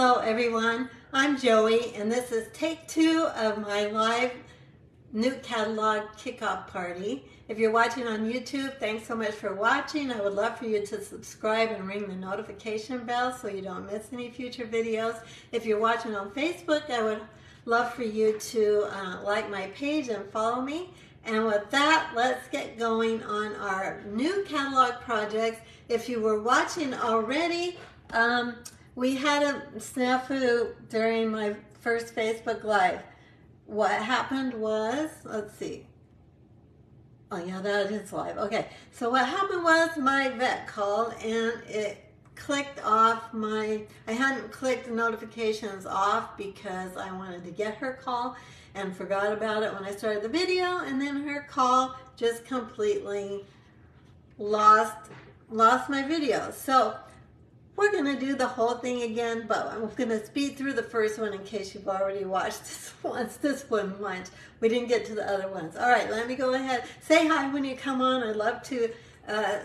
Hello everyone, I'm Joey and this is take 2 of my live new catalog kickoff party. If you're watching on YouTube, thanks so much for watching. I would love for you to subscribe and ring the notification bell so you don't miss any future videos. If you're watching on Facebook, I would love for you to like my page and follow me. And with that, let's get going on our new catalog projects. If you were watching already, we had a snafu during my first Facebook Live. What happened was, let's see. Oh yeah, that is live. Okay, so what happened was my vet called and it clicked off I hadn't clicked the notifications off because I wanted to get her call and forgot about it when I started the video, and then her call just completely lost my video. So we're going to do the whole thing again, but I'm going to speed through the first one in case you've already watched this one once. We didn't get to the other ones. All right, let me go ahead. Say hi when you come on. I'd love to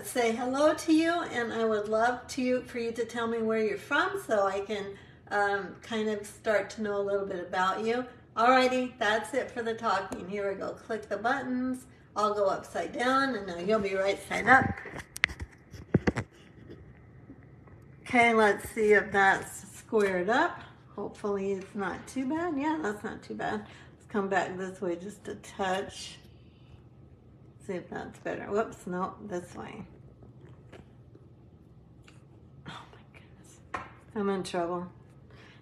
say hello to you, and I would love for you to tell me where you're from so I can kind of start to know a little bit about you. Alrighty, that's it for the talking. Here we go. Click the buttons. I'll go upside down, and now you'll be right side up. Okay, let's see if that's squared up. Hopefully it's not too bad. Yeah, that's not too bad. Let's come back this way just a touch. See if that's better. Whoops, no, this way. Oh my goodness, I'm in trouble.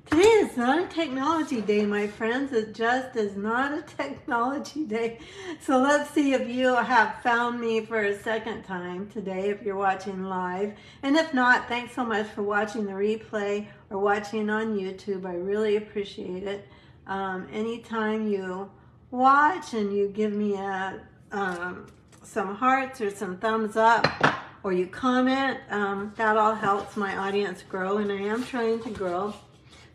Today is not a technology day, my friends. It just is not a technology day. So let's see if you have found me for a second time today, if you're watching live. And if not, thanks so much for watching the replay or watching on YouTube. I really appreciate it. Anytime you watch and you give me some hearts or some thumbs up, or you comment, that all helps my audience grow, and I am trying to grow.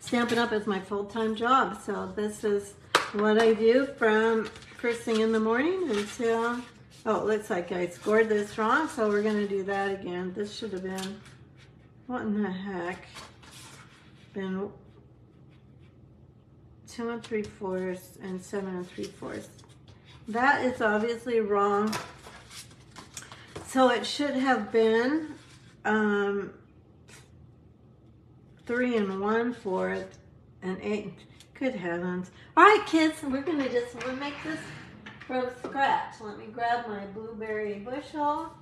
Stampin' Up is my full-time job, so this is what I do from first thing in the morning until, oh, it looks like I scored this wrong, so we're going to do that again. This should have been, what in the heck, been 2 3/4 and 7 3/4. That is obviously wrong, so it should have been 3 1/4 and 8. Good heavens. All right, kids, we're going to just make this from scratch. Let me grab my blueberry bushel,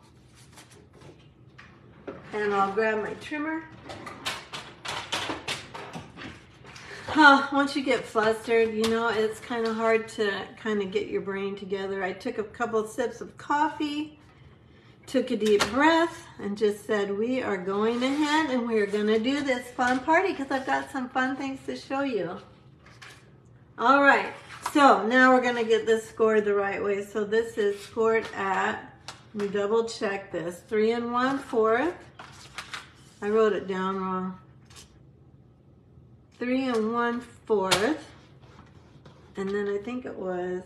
and I'll grab my trimmer. Once you get flustered, you know, it's kind of hard to kind of get your brain together. I took a couple sips of coffee, took a deep breath, and just said, we are going ahead and we're going to do this fun party because I've got some fun things to show you. All right, so now we're going to get this scored the right way. So this is scored at, let me double check this, 3 1/4. I wrote it down wrong. 3 1/4. And then I think it was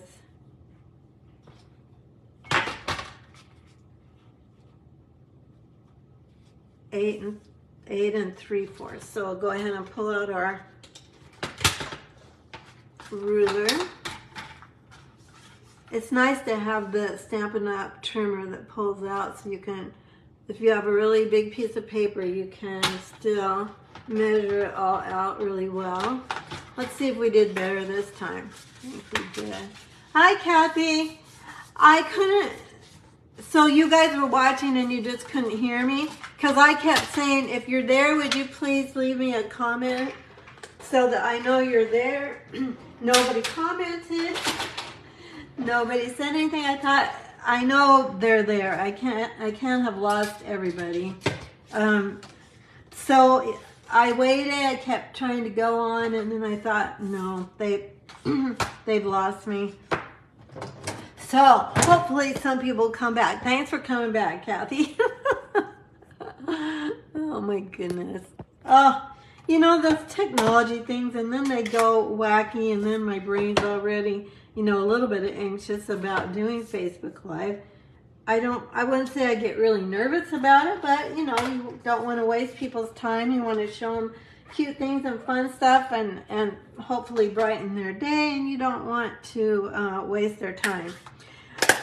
8 3/4. So I'll go ahead and pull out our ruler. It's nice to have the Stampin' Up trimmer that pulls out, so you can, if you have a really big piece of paper, you can still measure it all out really well. Let's see if we did better this time. I think we did. Hi, Kathy. I couldn't. So you guys were watching and you just couldn't hear me? Because I kept saying, if you're there, would you please leave me a comment so that I know you're there? Nobody commented. Nobody said anything. I thought, I know they're there. I can't have lost everybody. So I waited. I kept trying to go on, and then I thought, no, they've lost me. So hopefully some people come back. Thanks for coming back, Kathy. Oh my goodness. Oh, you know, those technology things, and then they go wacky, and then my brain's already, you know, a little bit anxious about doing Facebook Live. I wouldn't say I get really nervous about it, but you know, you don't want to waste people's time. You want to show them cute things and fun stuff and hopefully brighten their day, and you don't want to waste their time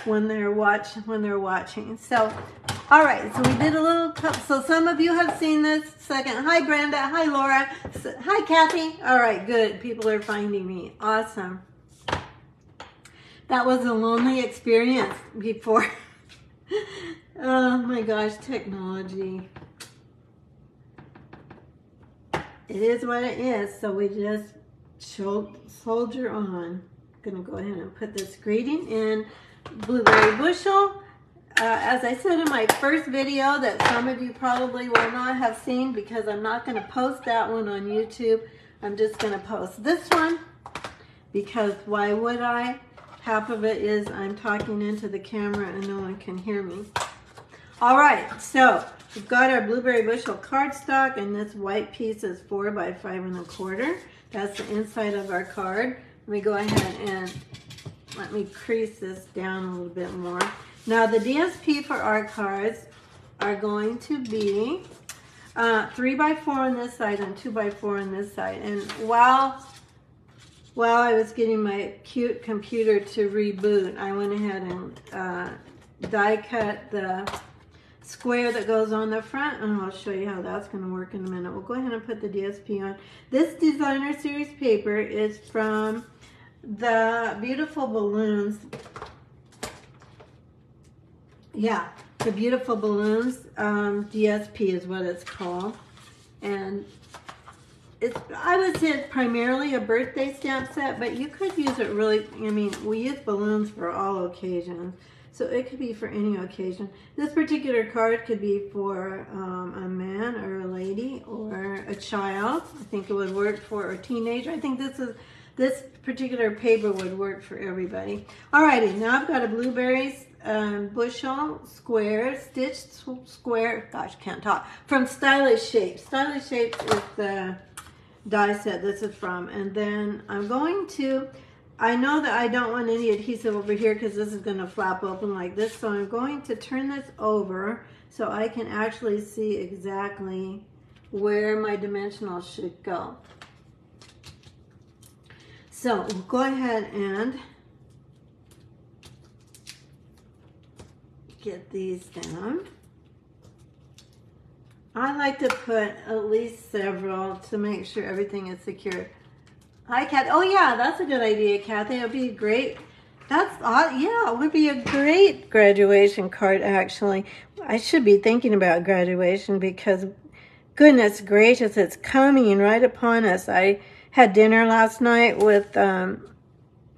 when they're watching. So, all right, so we did a little, so some of you have seen this. Second, hi Brenda, hi Laura, hi Kathy. All right, good, people are finding me, awesome. That was a lonely experience before. Oh my gosh, technology. It is what it is, so we just soldier on. I'm gonna go ahead and put this greeting in Blueberry Bushel. As I said in my first video that some of you probably will not have seen because I'm not going to post that one on YouTube. I'm just going to post this one because why would I? Half of it is I'm talking into the camera and no one can hear me. All right, so we've got our Blueberry Bushel cardstock, and this white piece is 4 by 5 1/4. That's the inside of our card. Let me go ahead and let me crease this down a little bit more. Now the DSP for our cards are going to be 3 by 4 on this side and 2 by 4 on this side. And while I was getting my cute computer to reboot, I went ahead and die cut the square that goes on the front, and I'll show you how that's going to work in a minute. We'll go ahead and put the DSP on. This designer series paper is from the Beautiful Balloons. Yeah, the Beautiful Balloons DSP is what it's called. And I would say it's primarily a birthday stamp set, but you could use it really, I mean, we use balloons for all occasions. So it could be for any occasion. This particular card could be for a man or a lady or a child. I think it would work for a teenager. I think this particular paper would work for everybody. Alrighty, now I've got a Blueberries Bushel square, stitched square, gosh, can't talk, from Stylish Shapes. Stylish Shapes is the die set this is from. And then I'm going to, I know that I don't want any adhesive over here because this is going to flap open like this, so I'm going to turn this over so I can actually see exactly where my dimensionals should go. So we'll go ahead and get these down. I like to put at least several to make sure everything is secure. Hi, Kathy. Oh, yeah, that's a good idea, Kathy. It would be great. Yeah, it would be a great graduation card, actually. I should be thinking about graduation because, goodness gracious, it's coming right upon us. I had dinner last night with, no,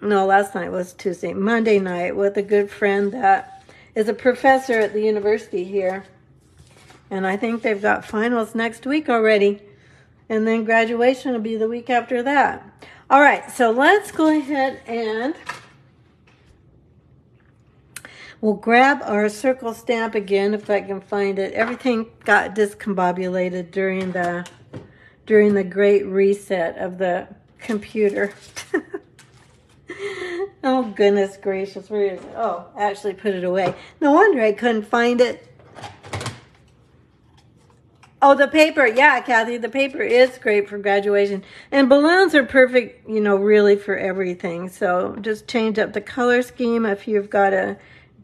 last night was Tuesday, Monday night with a good friend that is a professor at the university here. And I think they've got finals next week already. And then graduation will be the week after that. All right, so let's go ahead and we'll grab our circle stamp again if I can find it. Everything got discombobulated during the great reset of the computer. Oh, goodness gracious, where is it? Oh, I actually put it away. No wonder I couldn't find it. Oh, the paper. Yeah, Kathy, the paper is great for graduation. And balloons are perfect, you know, really for everything. So just change up the color scheme if you've got a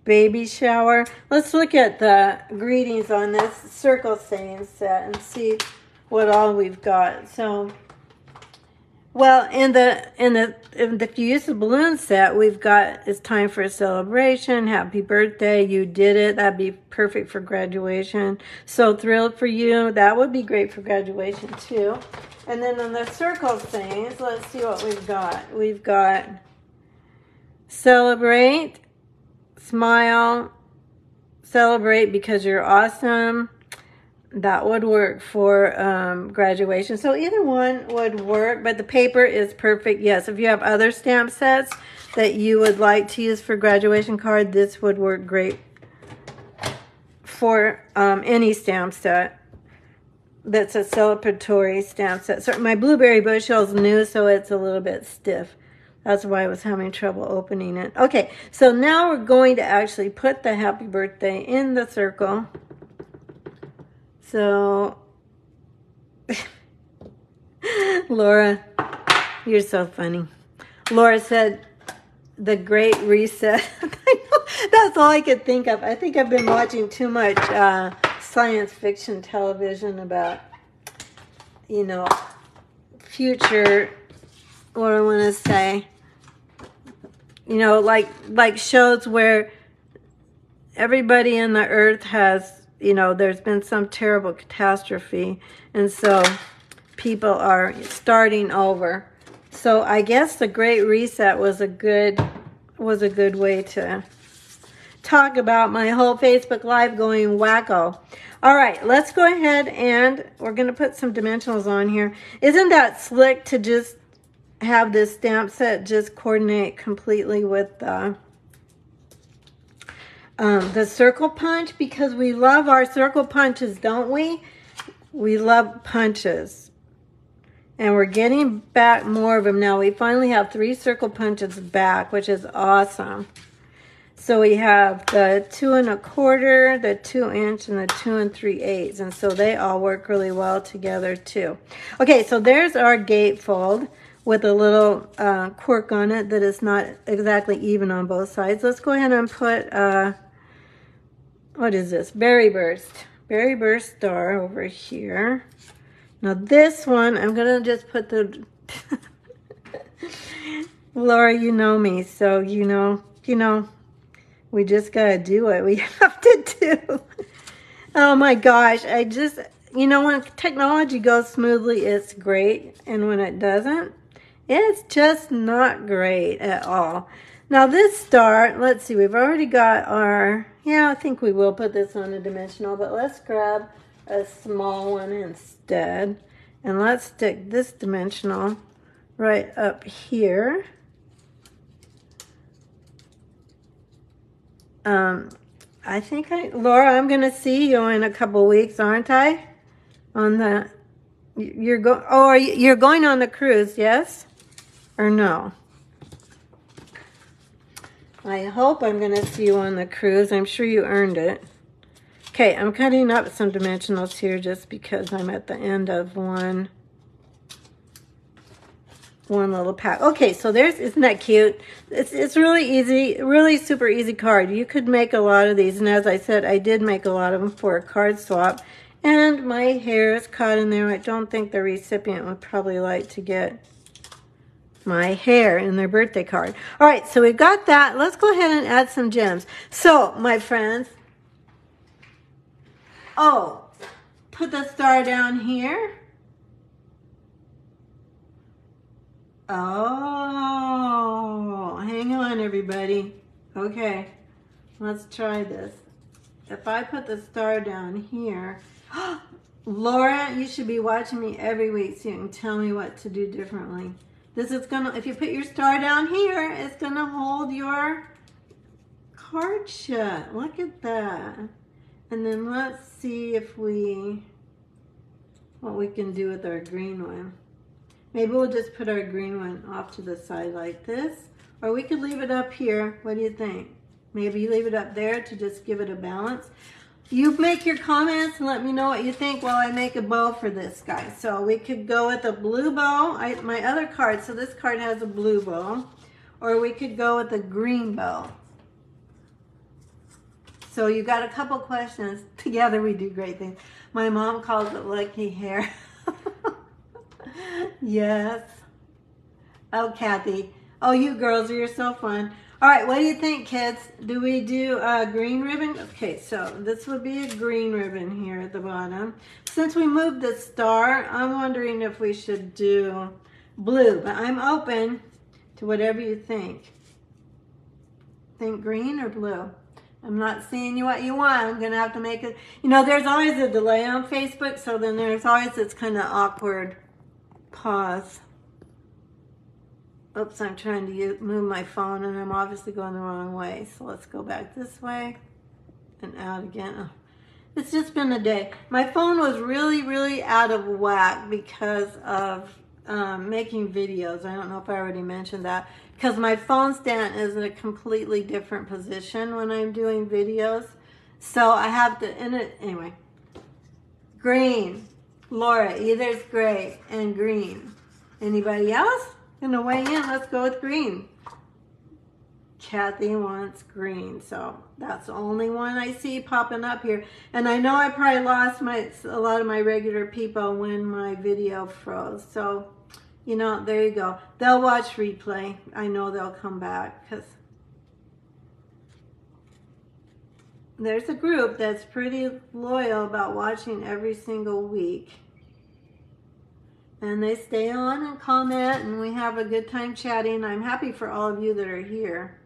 baby shower. Let's look at the greetings on this circle saying set and see what all we've got. So, well, if you use the balloon set, we've got it's time for a celebration. Happy birthday, you did it. That'd be perfect for graduation. So thrilled for you. That would be great for graduation too. And then on the circle things, let's see what we've got. We've got celebrate, smile, celebrate because you're awesome. That would work for graduation. So either one would work, but the paper is perfect. Yes, if you have other stamp sets that you would like to use for graduation card, this would work great for any stamp set that's a celebratory stamp set. So my Blueberry Bushel is new, so it's a little bit stiff. That's why I was having trouble opening it. Okay, so now we're going to actually put the happy birthday in the circle. So Laura, you're so funny. Laura said, the Great Reset. That's all I could think of. I think I've been watching too much science fiction television about, you know, future, what do I want to say? You know, like shows where everybody in the earth has, you know, there's been some terrible catastrophe, and so people are starting over. So I guess the Great Reset was a good way to talk about my whole Facebook Live going wacko. All right, let's go ahead and we're going to put some dimensionals on here. Isn't that slick to just have this stamp set just coordinate completely with the circle punch? Because we love our circle punches, don't we? We love punches. And we're getting back more of them now. We finally have 3 circle punches back, which is awesome. So we have the 2 1/4, the 2 inch, and the 2 3/8. And so they all work really well together too. Okay, so there's our gatefold with a little quirk on it that is not exactly even on both sides. Let's go ahead and put, what is this? Berry Burst star over here. Now this one, I'm going to just put the, Laura, you know me, so you know, we just got to do what we have to do. Oh my gosh, I just, you know, when technology goes smoothly, it's great. And when it doesn't, it's just not great at all. Now this star, let's see, we've already got our, yeah, I think we will put this on a dimensional, but let's grab a small one instead. And let's stick this dimensional right up here. I think Laura, I'm going to see you in a couple weeks, aren't I? On the, you're going on the cruise, yes? Or no? I hope I'm going to see you on the cruise. I'm sure you earned it. Okay, I'm cutting up some dimensionals here just because I'm at the end of one little pack. Okay, so there's, isn't that cute? It's really easy, really super easy card. You could make a lot of these, and as I said, I did make a lot of them for a card swap. And my hair is caught in there. I don't think the recipient would probably like to get my hair in their birthday card. All right, so we've got that. Let's go ahead and add some gems. So, my friends, oh, put the star down here. Oh, hang on, everybody. Okay, let's try this. If I put the star down here, Laura, you should be watching me every week so you can tell me what to do differently. This is gonna, if you put your star down here, it's gonna hold your card shut. Look at that. And then let's see if what we can do with our green one. Maybe we'll just put our green one off to the side like this. Or we could leave it up here. What do you think? Maybe you leave it up there to just give it a balance. You make your comments and let me know what you think while I make a bow for this guy. So we could go with a blue bow. My other card, so this card has a blue bow. Or we could go with a green bow. So you got a couple questions. Together we do great things. My mom calls it lucky hair. Yes. Oh, Kathy. Oh, you girls, you're so fun. All right, what do you think, kids? Do we do a green ribbon? Okay, so this would be a green ribbon here at the bottom. Since we moved the star, I'm wondering if we should do blue, but I'm open to whatever you think. Think green or blue? I'm not seeing you what you want. I'm going to have to make it. You know, there's always a delay on Facebook, so then there's always this kind of awkward pause. Oops, I'm trying to move my phone and I'm obviously going the wrong way. So let's go back this way and out again. Oh, it's just been a day. My phone was really, really out of whack because of making videos. I don't know if I already mentioned that. Because my phone stand is in a completely different position when I'm doing videos. So I have to, anyway. Green. Laura, either's gray and green. Anybody else gonna weigh in? Let's go with green. Kathy wants green, so that's the only one I see popping up here. And I know I probably lost a lot of my regular people when my video froze. So, you know, there you go. They'll watch replay. I know they'll come back because there's a group that's pretty loyal about watching every single week. And they stay on and comment, and we have a good time chatting. I'm happy for all of you that are here.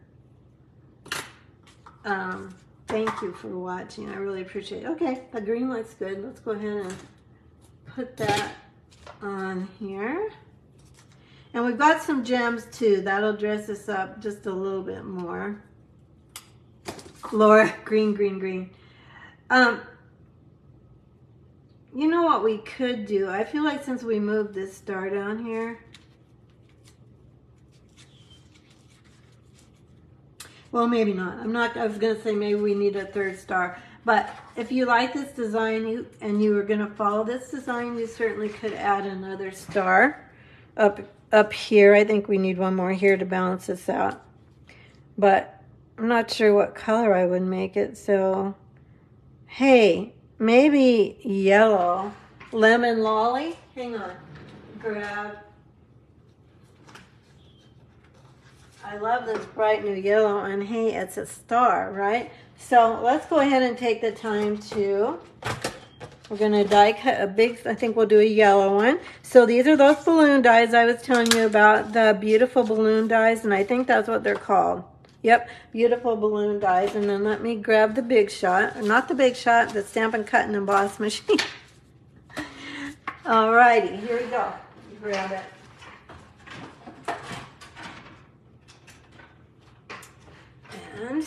Thank you for watching. I really appreciate it. Okay, the green looks good. Let's go ahead and put that on here. And we've got some gems too. That'll dress this up just a little bit more. Laura, green, green, green. You know what we could do? I feel like since we moved this star down here, well, maybe not. I was going to say maybe we need a third star. But if you like this design and you were going to follow this design, you certainly could add another star up here. I think we need one more here to balance this out. But I'm not sure what color I would make it. So, hey, maybe yellow. Lemon lolly. Hang on. Grab. I love this bright new yellow, and hey, it's a star, right? So let's go ahead and take the time to, we're going to die cut a big, I think we'll do a yellow one. So these are those balloon dies I was telling you about, the beautiful balloon dies, and I think that's what they're called. Yep, beautiful balloon dies. And then let me grab the Big Shot, not the Big Shot, the Stampin' Cut and Emboss machine. Alrighty, here we go. Grab it. And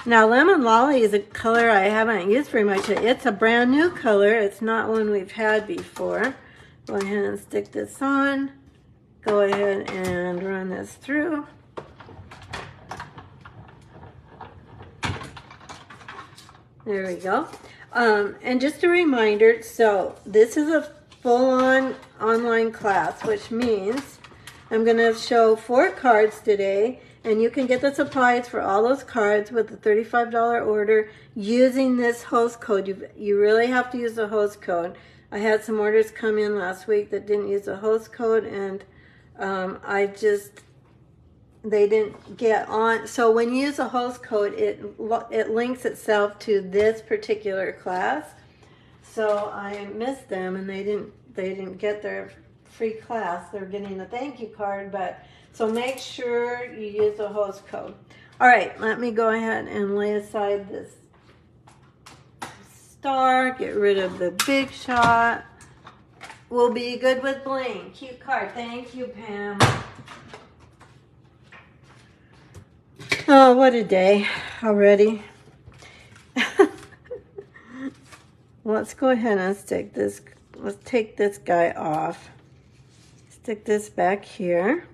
now Lemon Lolly is a color I haven't used very much. It's a brand new color. It's not one we've had before. Go ahead and stick this on. Go ahead and run this through. There we go. And just a reminder, so this is a full-on online class, which means I'm going to show 4 cards today. And you can get the supplies for all those cards with a $35 order using this host code. You really have to use the host code. I had some orders come in last week that didn't use the host code, and they didn't get on. So when you use a host code, it links itself to this particular class. So I missed them, and they didn't get their free class. They're getting a thank you card, but so make sure you use the host code. All right, let me go ahead and lay aside this star, get rid of the Big Shot. We'll be good with bling. Cute card. Thank you, Pam. Oh, what a day already. Let's go ahead and stick this. Let's take this guy off. Stick this back here.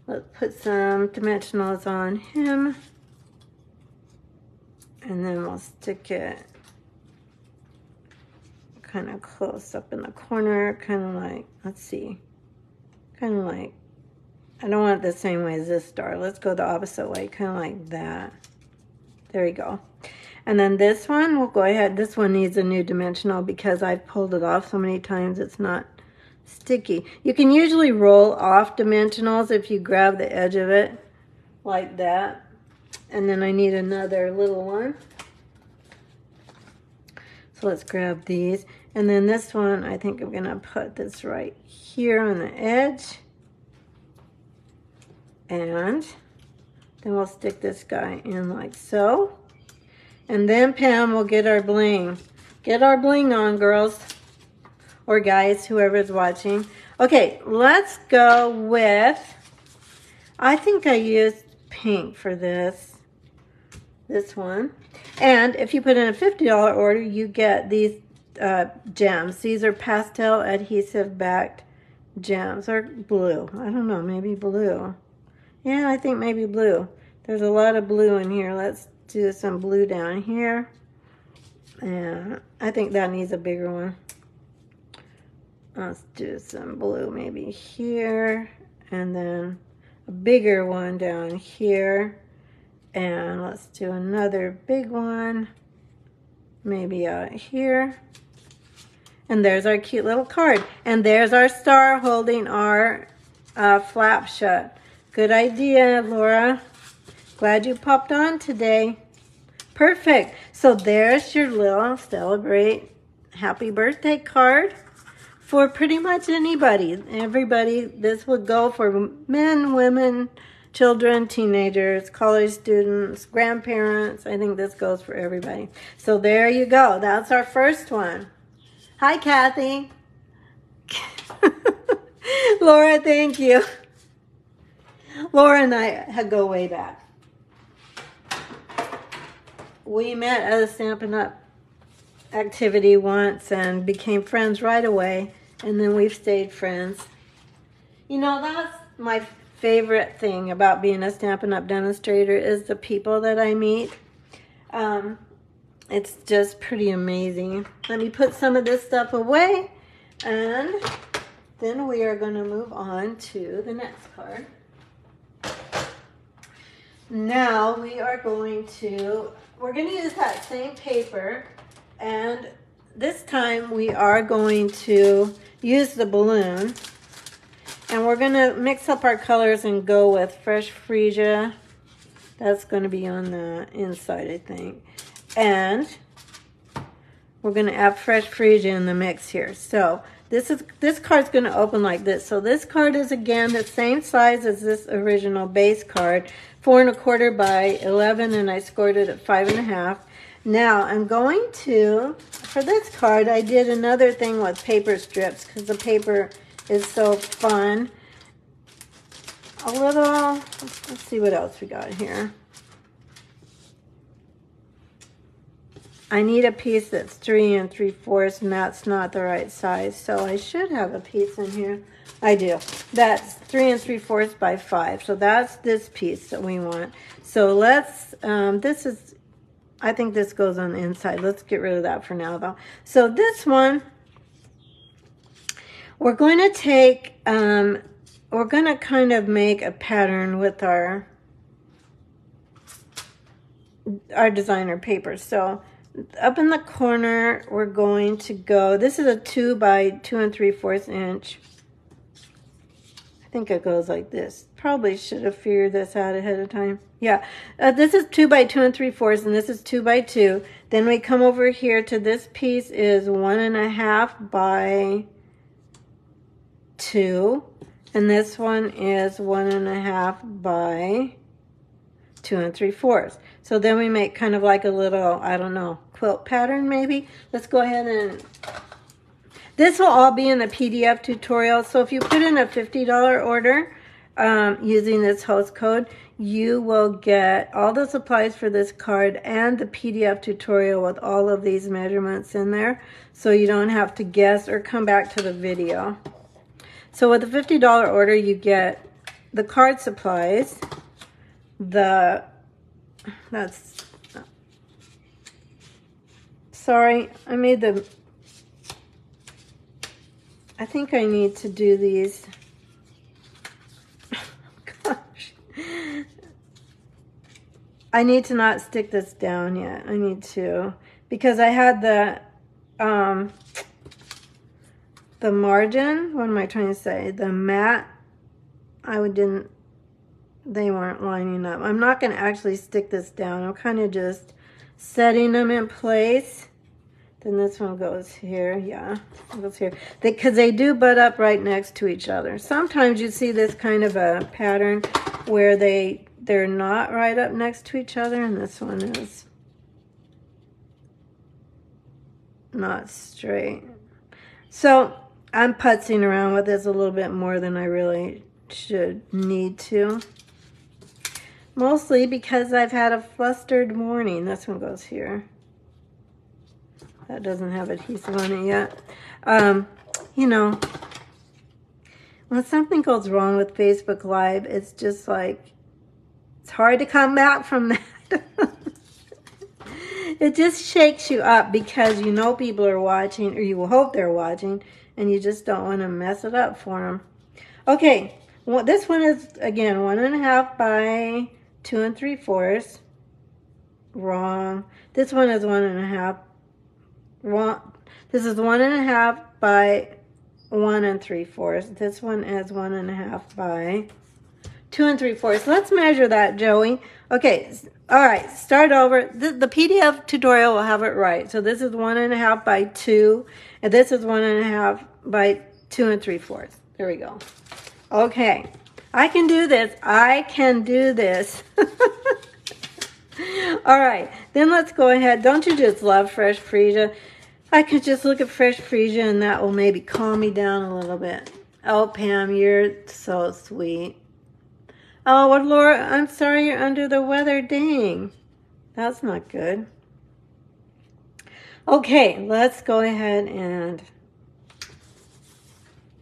Let's put some dimensionals on him. And then we'll stick it kind of close up in the corner, kind of like, let's see, kind of like, I don't want it the same way as this star. Let's go the opposite way, kind of like that. There we go. And then this one, we'll go ahead. This one needs a new dimensional because I've pulled it off so many times it's not sticky. You can usually roll off dimensionals if you grab the edge of it like that. And then I need another little one. So let's grab these. And then this one, I think I'm gonna put this right here on the edge. And then we'll stick this guy in like so. And then Pam will get our bling. Get our bling on, girls. Or guys, whoever's watching. Okay, let's go with, I think I used pink for this one. And if you put in a $50 order, you get these gems. These are pastel adhesive backed gems, or blue. I don't know, maybe blue. Yeah, I think maybe blue. There's a lot of blue in here. Let's do some blue down here. And I think that needs a bigger one. Let's do some blue maybe here, and then a bigger one down here. And let's do another big one, maybe out here. And there's our cute little card. And there's our star holding our flap shut. Good idea, Laura. Glad you popped on today. Perfect. So there's your little celebrate happy birthday card for pretty much anybody. Everybody. This would go for men, women, children, teenagers, college students, grandparents. I think this goes for everybody. So there you go. That's our first one. Hi, Kathy. Laura, thank you. Laura and I go way back. We met at a Stampin' Up activity once and became friends right away. And then we've stayed friends. You know, that's my favorite thing about being a Stampin' Up demonstrator is the people that I meet. It's just pretty amazing. Let me put some of this stuff away, and then we are going to move on to the next card. Now we are going to use that same paper, and this time we are going to use the balloon. And we're going to mix up our colors and go with Fresh Freesia. That's going to be on the inside, I think. And we're going to add Fresh Freesia in the mix here. So this card's going to open like this. So this card is, again, the same size as this original base card. 4 1/4 by 11, and I scored it at 5 1/2. Now, I'm going to, for this card, I did another thing with paper strips because the paper is so fun. A little, let's see what else we got here. I need a piece that's 3 3/4, and that's not the right size. So I should have a piece in here. I do. That's 3 3/4 by 5. So that's this piece that we want. So let's, I think this goes on the inside. Let's get rid of that for now, though. So this one, we're going to take, we're going to kind of make a pattern with our designer paper. So up in the corner, we're going to go, this is a 2 by 2 3/4 inch. I think it goes like this. Probably should have figured this out ahead of time. Yeah, this is 2 by 2 3/4, and this is 2 by 2. Then we come over here to this piece is 1 1/2 by 2, and this one is 1 1/2 by 2 3/4. So then we make kind of like a little, I don't know, quilt pattern maybe. Let's go ahead and, this will all be in the PDF tutorial. So if you put in a $50 order using this host code, you will get all the supplies for this card and the PDF tutorial with all of these measurements in there. So you don't have to guess or come back to the video. So with a $50 order, you get the card supplies, sorry, I think I need to do these. Gosh. I need to not stick this down yet. I need to, because I had the margin, what am I trying to say? The mat, they weren't lining up. I'm not going to actually stick this down. I'm kind of just setting them in place. Then this one goes here. Yeah, it goes here. Because they do butt up right next to each other. Sometimes you see this kind of a pattern where they're not right up next to each other, and this one is not straight. So I'm putzing around with this a little bit more than I really need to. Mostly because I've had a flustered morning. This one goes here. That doesn't have adhesive on it yet. You know, when something goes wrong with Facebook Live, it's just like, it's hard to come back from that. It just shakes you up because you know people are watching, or you will hope they're watching, and you just don't want to mess it up for them. Okay, well, this one is, again, 1.5 by 2 3/4. Wrong. This one is 1.5. Wrong. This is 1.5 by 1 3/4. This one is 1.5 by 2 3/4. Let's measure that, Joey. Okay, all right, start over. The PDF tutorial will have it right. So this is 1.5 by 2, and this is 1.5 by 2 3/4. There we go. Okay, I can do this. I can do this. All right, then let's go ahead. Don't you just love fresh freesia? I could just look at fresh freesia and that will maybe calm me down a little bit. Oh, Pam, you're so sweet. Oh, well, Laura, I'm sorry you're under the weather. Dang, that's not good. Okay, let's go ahead and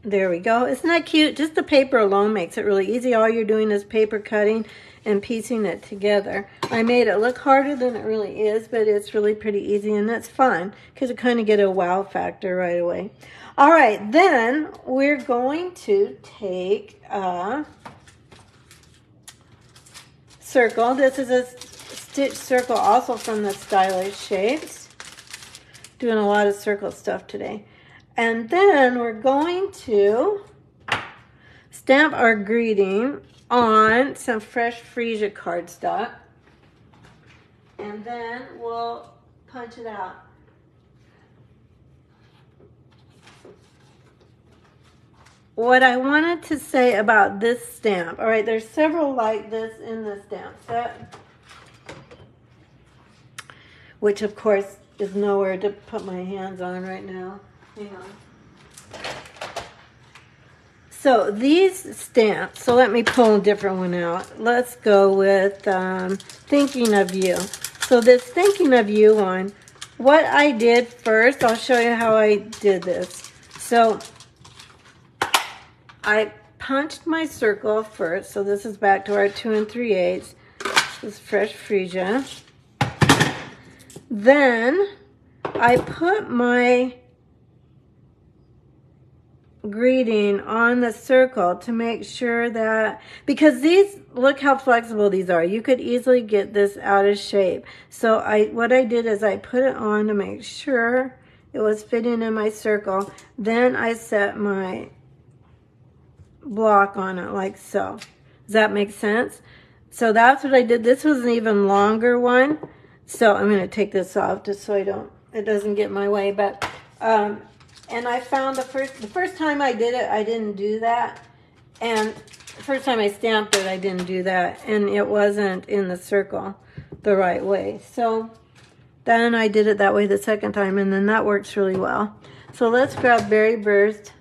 there we go. Isn't that cute? Just the paper alone makes it really easy. All you're doing is paper cutting and piecing it together. I made it look harder than it really is, but it's really pretty easy, and that's fun because you kind of get a wow factor right away. All right, then we're going to take a circle. This is a stitch circle also from the Stylish Shapes. Doing a lot of circle stuff today. And then we're going to stamp our greeting on some fresh freesia cardstock, and then we'll punch it out. What I wanted to say about this stamp, all right, there's several like this in the stamp set, which of course is nowhere to put my hands on right now. Hang on. So these stamps, so let me pull a different one out. Let's go with Thinking of You. So this Thinking of You one, what I did first, I'll show you how I did this. So I punched my circle first. So this is back to our 2 3/8. This is fresh freesia. Then I put my greeting on the circle to make sure that, because these, look how flexible these are. You could easily get this out of shape. So what I did is I put it on to make sure it was fitting in my circle. Then I set my block on it like so. Does that make sense? So that's what I did. This was an even longer one. So I'm going to take this off just so it doesn't get in my way. But and I found the first time I did it, I didn't do that. And the first time I stamped it, I didn't do that. And it wasn't in the circle the right way. So then I did it that way the second time, and then that works really well. So let's grab Berry Burst.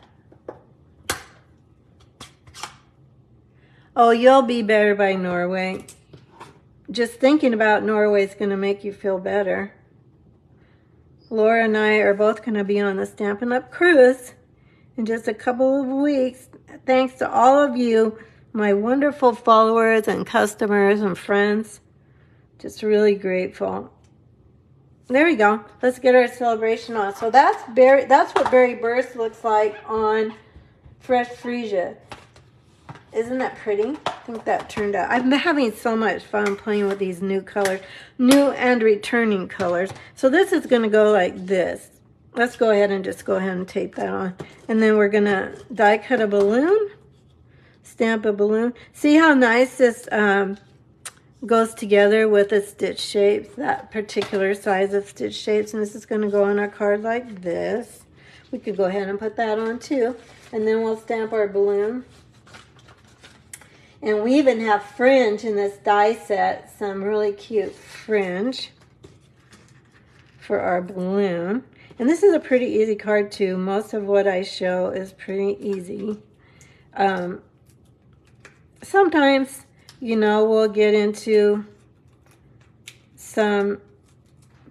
Oh, You'll Be Better by Norway. Just thinking about Norway is going to make you feel better. Laura and I are both going to be on the Stampin' Up! Cruise in just a couple of weeks. Thanks to all of you, my wonderful followers and customers and friends. Just really grateful. There we go. Let's get our celebration on. So that's what Berry Burst looks like on fresh freesia. Isn't that pretty? I think that turned out. I've been having so much fun playing with these new colors, new and returning colors. So this is going to go like this. Let's go ahead and just go ahead and tape that on. And then we're going to die cut a balloon, stamp a balloon. See how nice this goes together with the stitch shapes, that particular size of stitch shapes. And this is going to go on our card like this. We could go ahead and put that on too. And then we'll stamp our balloon. And we even have fringe in this die set, some really cute fringe for our balloon. And this is a pretty easy card too. Most of what I show is pretty easy. Sometimes, you know, we'll get into some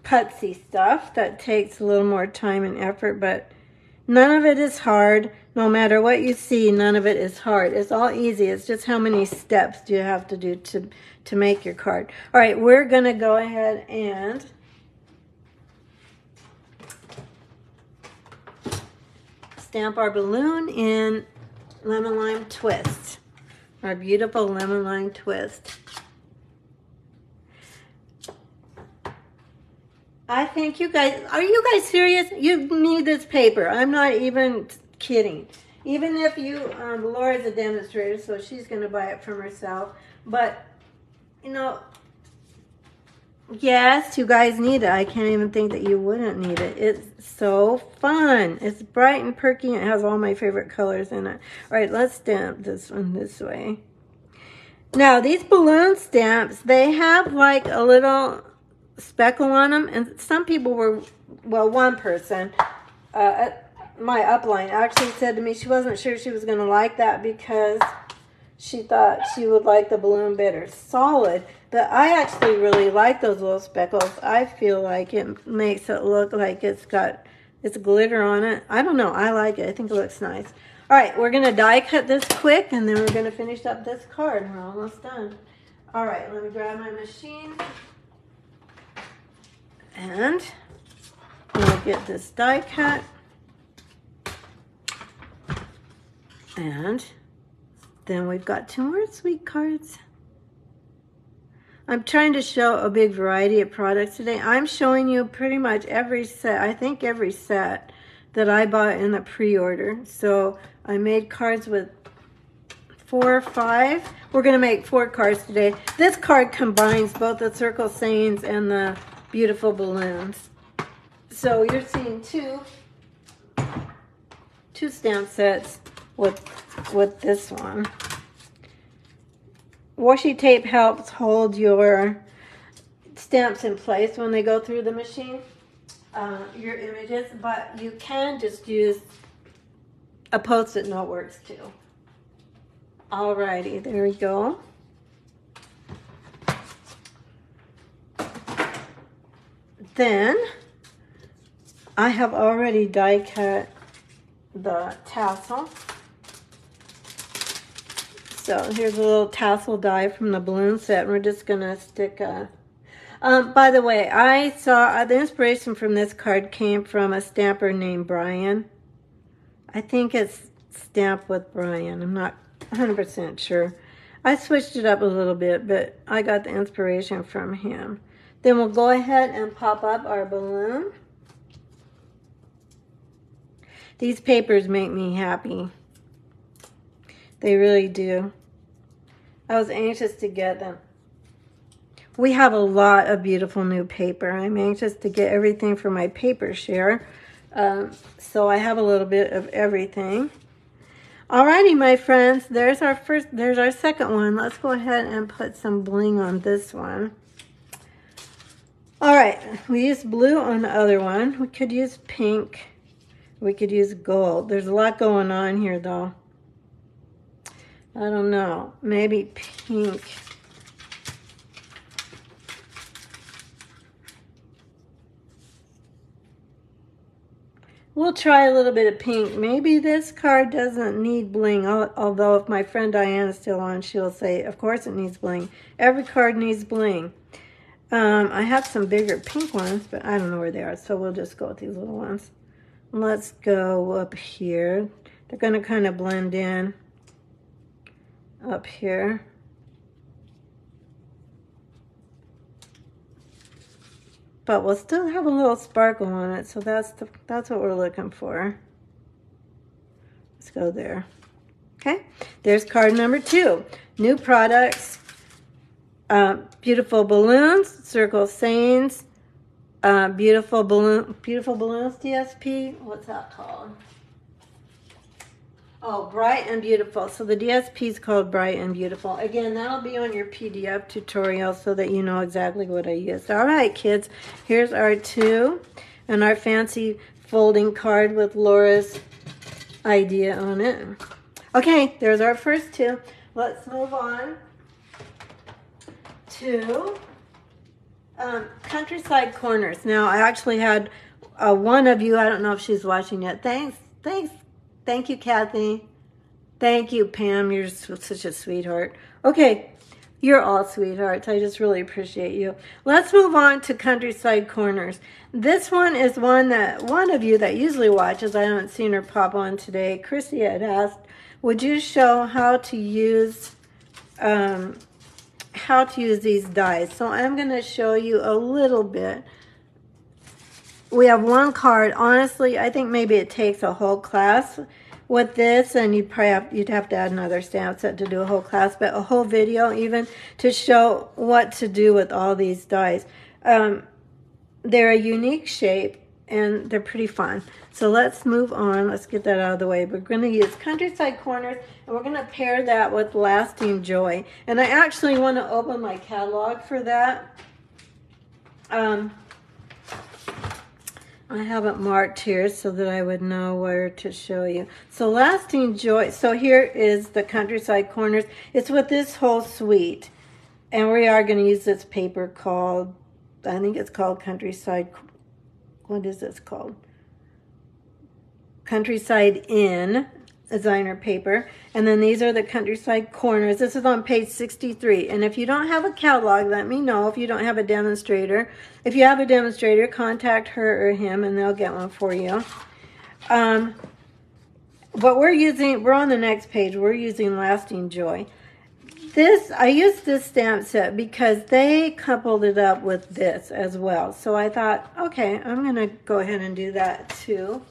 putsy stuff that takes a little more time and effort, but none of it is hard. No matter what you see, none of it is hard. It's all easy. It's just how many steps do you have to do to make your card. All right, we're going to go ahead and stamp our balloon in Lemon Lime Twist. Our beautiful Lemon Lime Twist. I think you guys, are you guys serious? You need this paper. I'm not even kidding. Even if you, Laura's a demonstrator, so she's going to buy it from herself. But, you know, yes, you guys need it. I can't even think that you wouldn't need it. It's so fun. It's bright and perky, and it has all my favorite colors in it. All right, let's stamp this one this way. Now, these balloon stamps, they have like a little speckle on them, and some people were, well, one person at my upline actually said to me she wasn't sure she was going to like that because she thought she would like the balloon better solid, but I actually really like those little speckles. I feel like it makes it look like it's glitter on it. I don't know, I like it. I think it looks nice. All right, we're going to die cut this quick, and then we're going to finish up this card. We're almost done. All right, let me grab my machine. And we'll get this die cut. And then we've got 2 more sweet cards. I'm trying to show a big variety of products today. I'm showing you pretty much every set, I think every set that I bought in the pre-order. So I made cards with 4 or 5. We're going to make 4 cards today. This card combines both the circle sayings and the beautiful balloons. So you're seeing two stamp sets with this one. Washi tape helps hold your stamps in place when they go through the machine, your images, but you can just use a Post-it note works too. Alrighty, there we go. Then I have already die cut the tassel. So here's a little tassel die from the balloon set, and we're just gonna stick a, by the way, I saw the inspiration from this card came from a stamper named Brian. I think it's stamped with Brian. I'm not 100% sure. I switched it up a little bit, but I got the inspiration from him. Then we'll go ahead and pop up our balloon. These papers make me happy. They really do. I was anxious to get them. We have a lot of beautiful new paper. I'm anxious to get everything for my paper share. So I have a little bit of everything. Alrighty, my friends, there's our second one. Let's go ahead and put some bling on this one. All right, we used blue on the other one. We could use pink. We could use gold. There's a lot going on here, though. I don't know. Maybe pink. We'll try a little bit of pink. Maybe this card doesn't need bling, although if my friend Diane is still on, she'll say, of course it needs bling. Every card needs bling. I have some bigger pink ones, but I don't know where they are, so we'll just go with these little ones. Let's go up here. They're going to kind of blend in up here. But we'll still have a little sparkle on it, so that's what we're looking for. Let's go there. Okay, there's card number 2. New products, beautiful balloons, circle sayings, beautiful balloons DSP. What's that called? Oh, Bright and Beautiful. So the DSP is called Bright and Beautiful. Again, that'll be on your PDF tutorial so that you know exactly what I used. All right, kids, here's our 2 and our fancy folding card with Laura's idea on it. Okay, there's our first 2. Let's move on to Countryside Corners. Now, I actually had one of you, I don't know if she's watching yet. Thank you, Kathy. Thank you, Pam. You're such a sweetheart. Okay, You're all sweethearts. I just really appreciate you. Let's move on to Countryside Corners. This one is one that one of you that usually watches, I haven't seen her pop on today. Chrissy had asked, would you show how to use these dies? So I'm going to show you a little bit. We have one card. Honestly, I think maybe it takes a whole class with this, and you'd have to add another stamp set to do a whole class, but a whole video even to show what to do with all these dies. They're a unique shape and they're pretty fun. So let's move on. Let's get that out of the way. We're going to use Countryside Corners, and we're going to pair that with Lasting Joy. And I actually want to open my catalog for that. I have it marked here so that I would know where to show you. So Lasting Joy. So here is the Countryside Corners. It's with this whole suite. And we are going to use this paper called, I think it's called Countryside, what is this called? Countryside Inn designer paper. And then these are the Countryside Corners. This is on page 63. And if you don't have a catalog, let me know. If you don't have a demonstrator, if you have a demonstrator, contact her or him and they'll get one for you. But we're on the next page. We're using Lasting Joy. I used this stamp set because they coupled it up with this as well. So I thought, okay, I'm going to go ahead and do that too.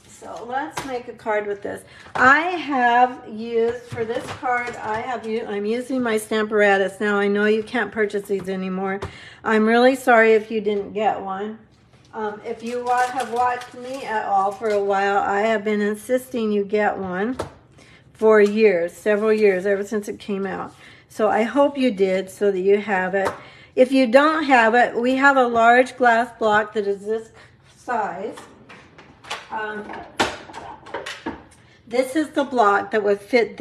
So let's make a card with this. I have used, for this card, I'm using my Stamparatus. Now I know you can't purchase these anymore. I'm really sorry if you didn't get one. If you have watched me at all for a while, I have been insisting you get one for years, several years, ever since it came out. So I hope you did so that you have it. If you don't have it, we have a large glass block that is this size. This is the block that would fit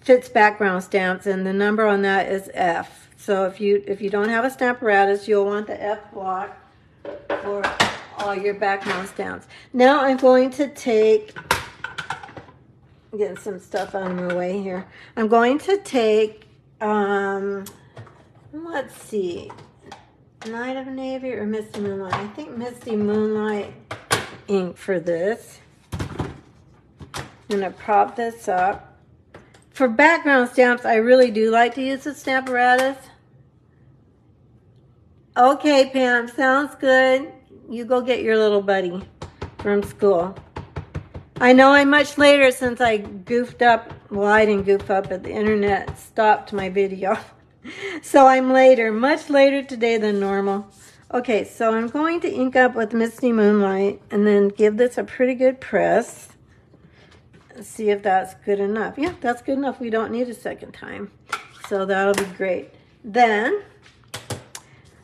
fits background stamps, and the number on that is F. So if you don't have a Stamparatus, you'll want the F block for all your background stamps. Now I'm going to take, getting some stuff out of my way here. I'm going to take, let's see, Night of Navy or Misty Moonlight. I think Misty Moonlight ink for this. I'm going to prop this up. For background stamps, I really do like to use the Stamparatus. Okay, Pam, sounds good. You go get your little buddy from school. I know I'm much later since I goofed up. Well, I didn't goof up, but the internet stopped my video. So I'm later, much later today than normal. Okay, so I'm going to ink up with Misty Moonlight and then give this a pretty good press. See if that's good enough. Yeah, that's good enough. We don't need a second time. So that'll be great. Then,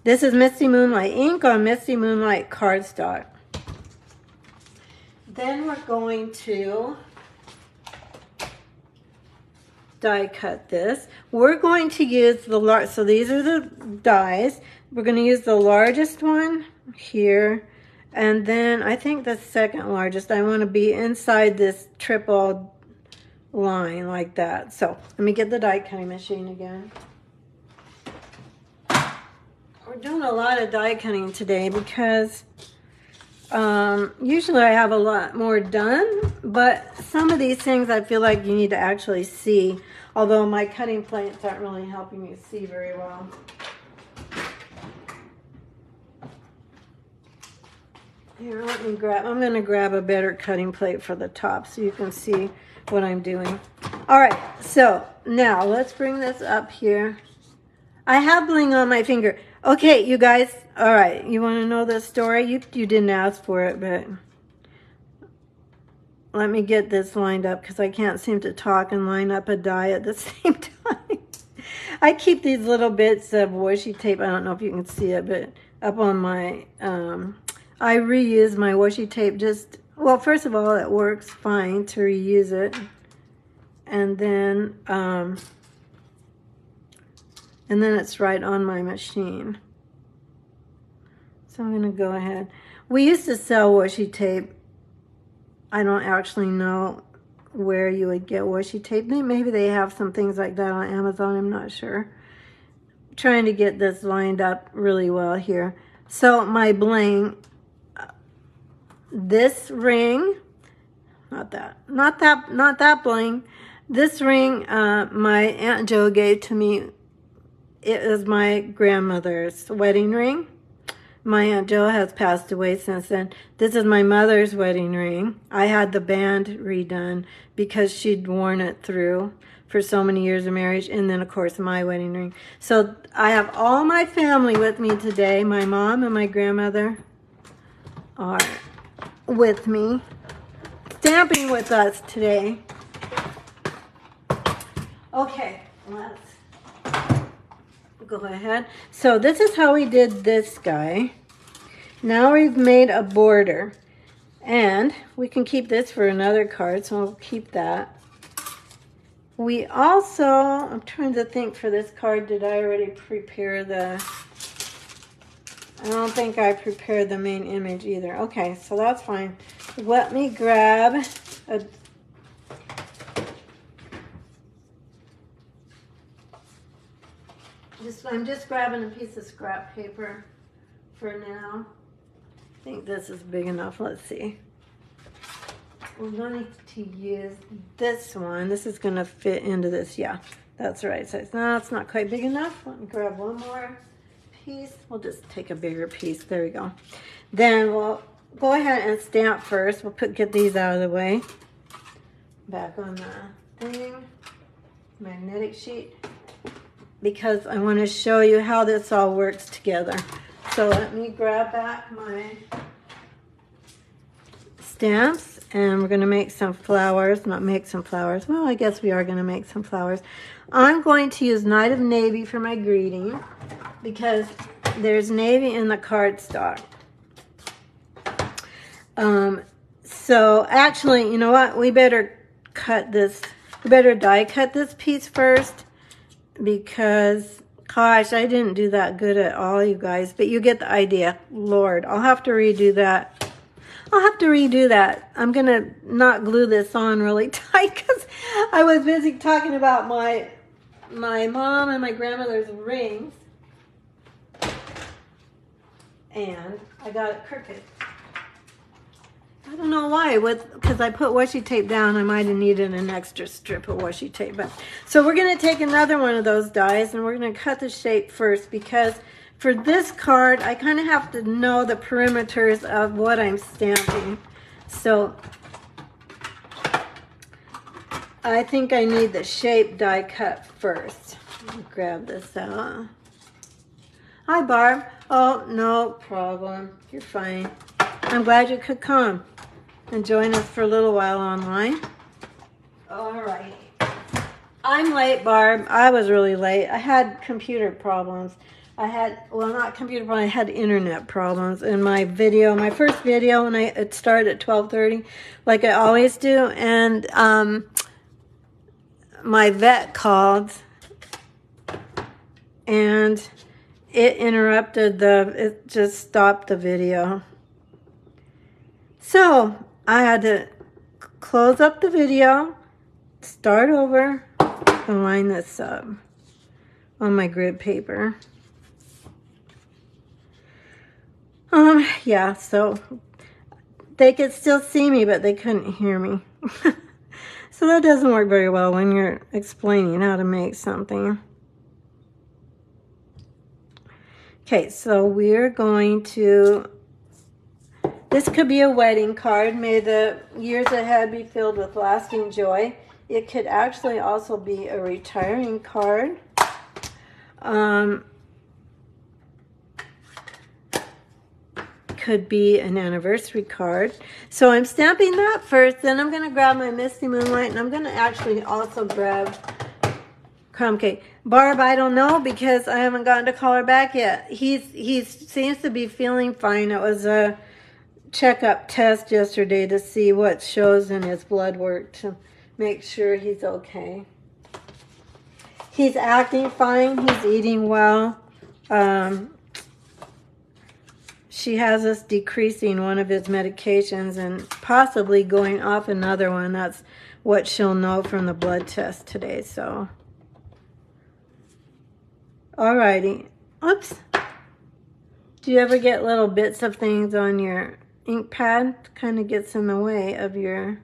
this is Misty Moonlight ink on Misty Moonlight cardstock. Then we're going to die cut this. We're going to use the large, so these are the dies. We're going to use the largest one here, and then I think the second largest. I want to be inside this triple line like that. So let me get the die cutting machine again. We're doing a lot of die cutting today because usually I have a lot more done, but some of these things I feel like you need to actually see, although my cutting plates aren't really helping you see very well. Here, let me grab, I'm going to grab a better cutting plate for the top so you can see what I'm doing. All right, so now let's bring this up here. I have bling on my finger. Okay, you guys, all right, you want to know this story? You didn't ask for it, but let me get this lined up because I can't seem to talk and line up a die at the same time. I keep these little bits of washi tape, I don't know if you can see it, but up on my, I reuse my washi tape just, well, first of all, it works fine to reuse it. And then it's right on my machine. So I'm going to go ahead. We used to sell washi tape. I don't actually know where you would get washi tape. Maybe they have some things like that on Amazon. I'm not sure. I'm trying to get this lined up really well here. So my bling, this ring, not that bling. This ring, my Aunt Jo gave to me. It is my grandmother's wedding ring. My Aunt Jo has passed away since then. This is my mother's wedding ring. I had the band redone because she'd worn it through for so many years of marriage. And then, of course, my wedding ring. So I have all my family with me today. My mom and my grandmother are with me, stamping with us today. Okay, let's go ahead. So this is how we did this guy. Now we've made a border, and we can keep this for another card, so we'll keep that. We also, I'm trying to think for this card, did I already prepare the, I don't think I prepared the main image either. Okay, so that's fine. Let me grab a, I'm just grabbing a piece of scrap paper for now. I think this is big enough. Let's see. We're going to use this one. This is going to fit into this. Yeah, that's the right size. No, it's not quite big enough. Let me grab one more piece. We'll just take a bigger piece. There we go. Then we'll go ahead and stamp first. We'll get these out of the way. Back on the thing. Magnetic sheet. Because I want to show you how this all works together. So let me grab back my stamps, and we're going to make some flowers. Not make some flowers. Well, I guess we are going to make some flowers. I'm going to use Night of Navy for my greeting because there's navy in the cardstock. So actually, you know what? We better cut this. We better die cut this piece first. Because, gosh, I didn't do that good at all, you guys. But you get the idea. Lord, I'll have to redo that. I'll have to redo that. I'm going to not glue this on really tight because I was busy talking about my mom and my grandmother's rings. And I got it crooked. I don't know why, because I put washi tape down. I might have needed an extra strip of washi tape. But so we're going to take another one of those dies, and we're going to cut the shape first, because for this card, I kind of have to know the perimeters of what I'm stamping. So I think I need the shape die cut first. Let me grab this out. Hi, Barb. Oh, no problem. You're fine. I'm glad you could come and join us for a little while online. All right. I'm late, Barb. I was really late. I had computer problems. Well, not computer problems, I had internet problems. In my video, my first video, and it started at 12:30, like I always do, and my vet called, and it interrupted it just stopped the video. So I had to close up the video, start over, and line this up on my grid paper. Yeah, so they could still see me, but they couldn't hear me. So that doesn't work very well when you're explaining how to make something. Okay, so we're going to, this could be a wedding card. May the years ahead be filled with lasting joy. It could actually also be a retiring card. Could be an anniversary card. So I'm stamping that first, then I'm going to grab my Misty Moonlight, and I'm going to actually also grab crumb cake. Barb, I don't know, because I haven't gotten to call her back yet. He seems to be feeling fine. It was a checkup test yesterday to see what shows in his blood work to make sure he's okay. He's acting fine. He's eating well. she has us decreasing one of his medications and possibly going off another one. That's what she'll know from the blood test today. So, alrighty. Oops. Do you ever get little bits of things on your ink pad? Kind of gets in the way of your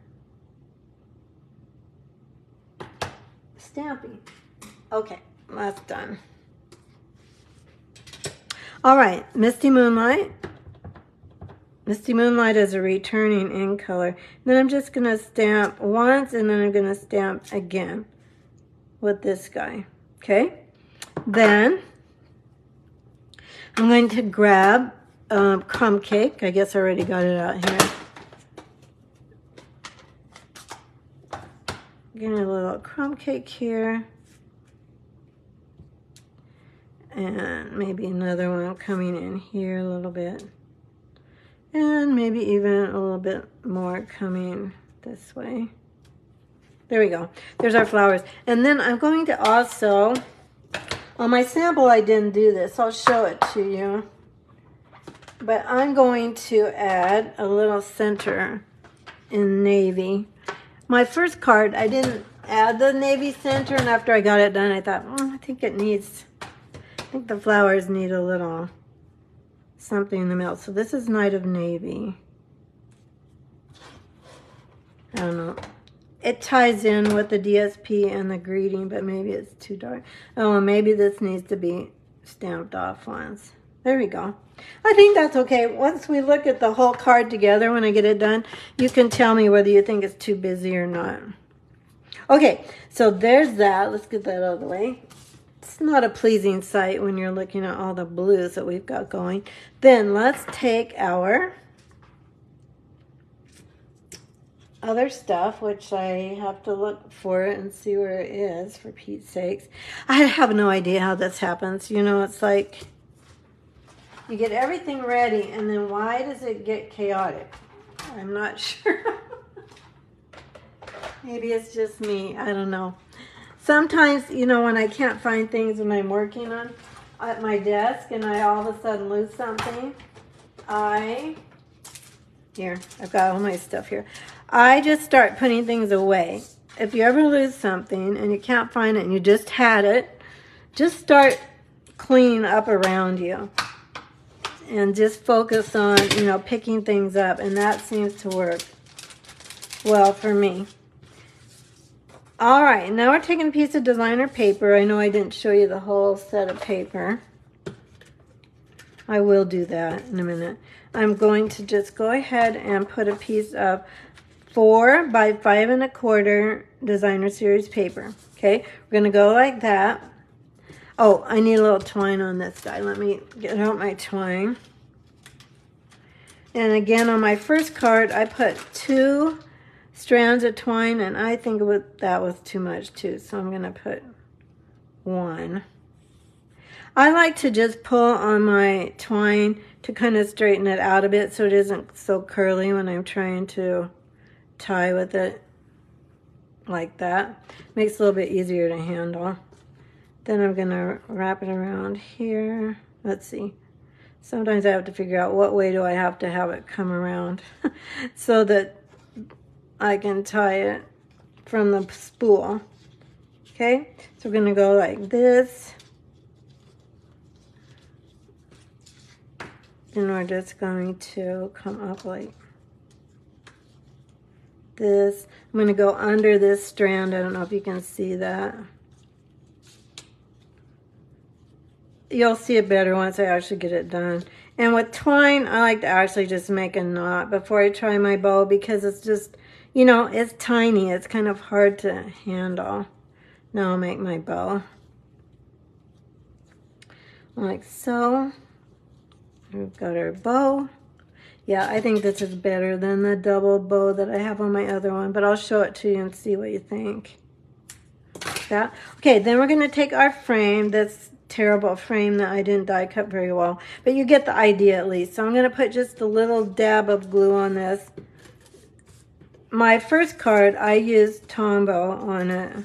stamping. Okay, that's done. All right, Misty Moonlight. Misty Moonlight is a returning ink color. Then I'm just going to stamp once, and then I'm going to stamp again with this guy. Okay? Then I'm going to grab crumb cake. I guess I already got it out here. Getting a little crumb cake here. And maybe another one coming in here a little bit. And maybe even a little bit more coming this way. There we go. There's our flowers. And then I'm going to also, on my sample I didn't do this. I'll show it to you. But I'm going to add a little center in navy. My first card, I didn't add the navy center, and after I got it done, I thought, I think the flowers need a little something in the middle. So this is Night of Navy. I don't know. It ties in with the DSP and the greeting, but maybe it's too dark. Oh, maybe this needs to be stamped off once. There we go. I think that's okay. Once we look at the whole card together, when I get it done, you can tell me whether you think it's too busy or not. Okay, so there's that. Let's get that out of the way. It's not a pleasing sight when you're looking at all the blues that we've got going. Then let's take our other stuff, which I have to look for it and see where it is, for Pete's sakes. I have no idea how this happens. You know, it's like you get everything ready, and then why does it get chaotic? I'm not sure. Maybe it's just me. I don't know. Sometimes, you know, when I can't find things when I'm working on at my desk and I all of a sudden lose something, here, I've got all my stuff here. I just start putting things away. If you ever lose something and you can't find it and you just had it, just start cleaning up around you. And just focus on, you know, picking things up. And that seems to work well for me. All right, now we're taking a piece of designer paper. I know I didn't show you the whole set of paper. I will do that in a minute. I'm going to just go ahead and put a piece of 4 by 5 1/4 designer series paper. Okay, we're going to go like that. Oh, I need a little twine on this side. Let me get out my twine. And again, on my first card, I put 2 strands of twine, and I think that was too much too, so I'm going to put 1. I like to just pull on my twine to kind of straighten it out a bit so it isn't so curly when I'm trying to tie with it like that. Makes it a little bit easier to handle. Then I'm going to wrap it around here. Let's see. Sometimes I have to figure out what way do I have to have it come around so that I can tie it from the spool. Okay, so we're going to go like this. And we're just going to come up like this. I'm going to go under this strand. I don't know if you can see that. You'll see it better once I actually get it done. And with twine, I like to actually just make a knot before I try my bow, because it's just, you know, it's tiny. It's kind of hard to handle. Now I'll make my bow. Like so. We've got our bow. Yeah, I think this is better than the double bow that I have on my other one, but I'll show it to you and see what you think. Like that. Okay, then we're going to take our frame, this terrible frame that I didn't die cut very well, but you get the idea at least. So I'm going to put just a little dab of glue on this. My first card, I used Tombow on it,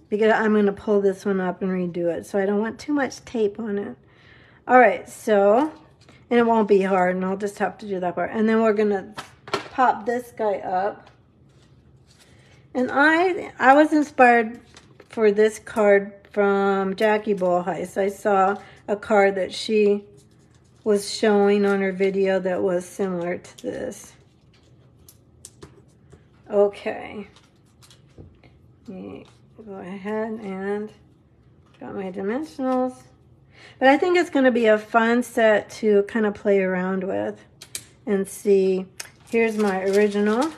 because I'm going to pull this one up and redo it, so I don't want too much tape on it. All right, so, and it won't be hard, and I'll just have to do that part. And then we're gonna pop this guy up. And I was inspired for this card from Jackie Bullheist. I saw a card that she was showing on her video that was similar to this. Okay. Go ahead and got my dimensionals. But I think it's going to be a fun set to kind of play around with and see. Here's my original.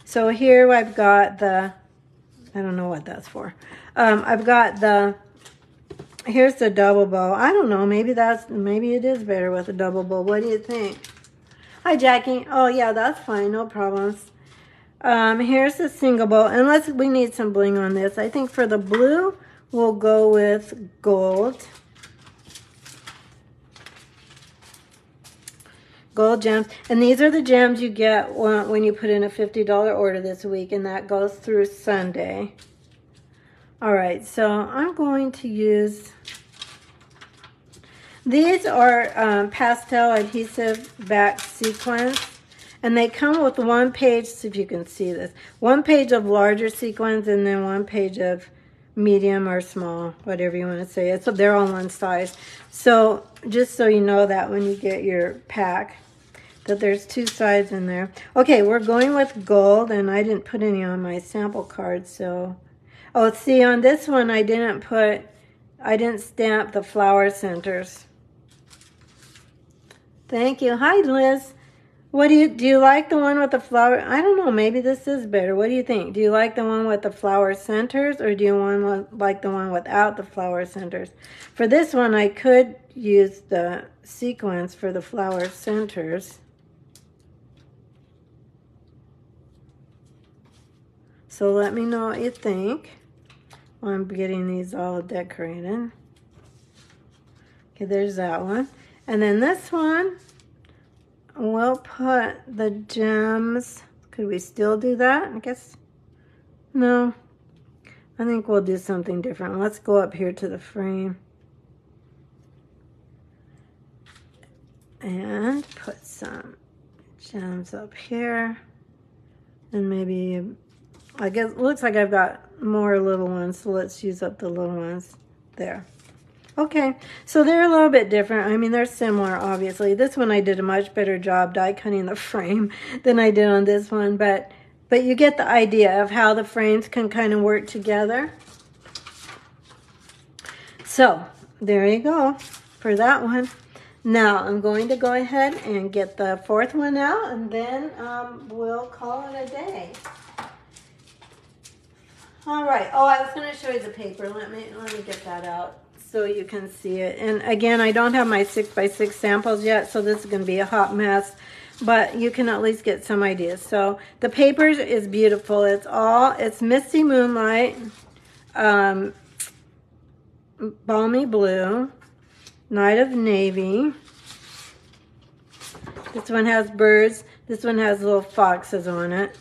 So here I've got the, I don't know what that's for. I've got the, here's the double bow. I don't know, maybe it is better with a double bow. What do you think? Hi, Jackie. Oh, yeah, that's fine. No problems. Here's the single bow. Unless we need some bling on this. I think for the blue, we'll go with gold. Gold gems. And these are the gems you get when you put in a $50 order this week, and that goes through Sunday. All right, so I'm going to use, these are pastel adhesive back sequins, and they come with one page, see if you can see this, one page of larger sequins and then one page of medium or small, whatever you want to say. So they're all one size. So just so you know that when you get your pack, that there's two sides in there. Okay, we're going with gold, and I didn't put any on my sample card, so. Oh, see, on this one, I didn't stamp the flower centers. Thank you. Hi, Liz. What do you like the one with the flower? I don't know, maybe this is better. What do you think? Do you like the one with the flower centers, or do you like the one without the flower centers? For this one, I could use the sequins for the flower centers. So let me know what you think. I'm getting these all decorated. Okay, there's that one. And then this one, we'll put the gems. Could we still do that? I guess, no. I think we'll do something different. Let's go up here to the frame. And put some gems up here. And maybe, I guess, it looks like I've got more little ones, so let's use up the little ones there. Okay, so they're a little bit different. I mean, they're similar, obviously. This one I did a much better job die cutting the frame than I did on this one, but you get the idea of how the frames can kind of work together. So, there you go for that one. Now, I'm going to go ahead and get the fourth one out, and then we'll call it a day. All right. Oh, I was going to show you the paper. Let me get that out so you can see it. And again, I don't have my 6x6 samples yet, so this is going to be a hot mess. But you can at least get some ideas. So the paper is beautiful. It's Misty Moonlight, Balmy Blue, Night of Navy. This one has birds. This one has little foxes on it.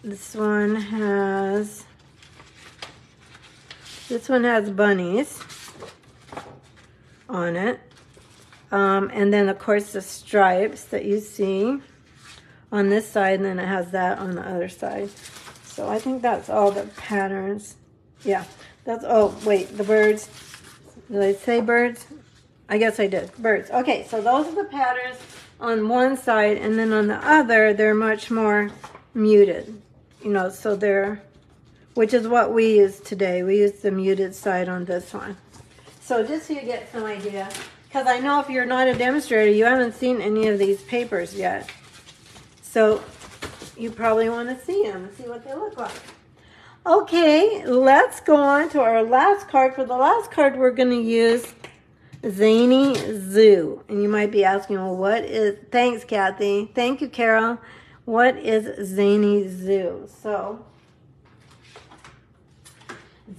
This one has bunnies on it. And then, of course, the stripes that you see on this side, and then it has that on the other side. So I think that's all the patterns. Yeah, that's, oh, wait, the birds. Did I say birds? I guess I did. Birds. Okay, so those are the patterns on one side, and then on the other, they're much more muted. You know, so they're, which is what we use today. We use the muted side on this one. So just so you get some idea, because I know if you're not a demonstrator, you haven't seen any of these papers yet. So you probably want to see them and see what they look like. Okay, let's go on to our last card. For the last card, we're going to use Zany Zoo. And you might be asking, well, what is, thanks, Kathy. Thank you, Carol. What is Zany Zoo? So,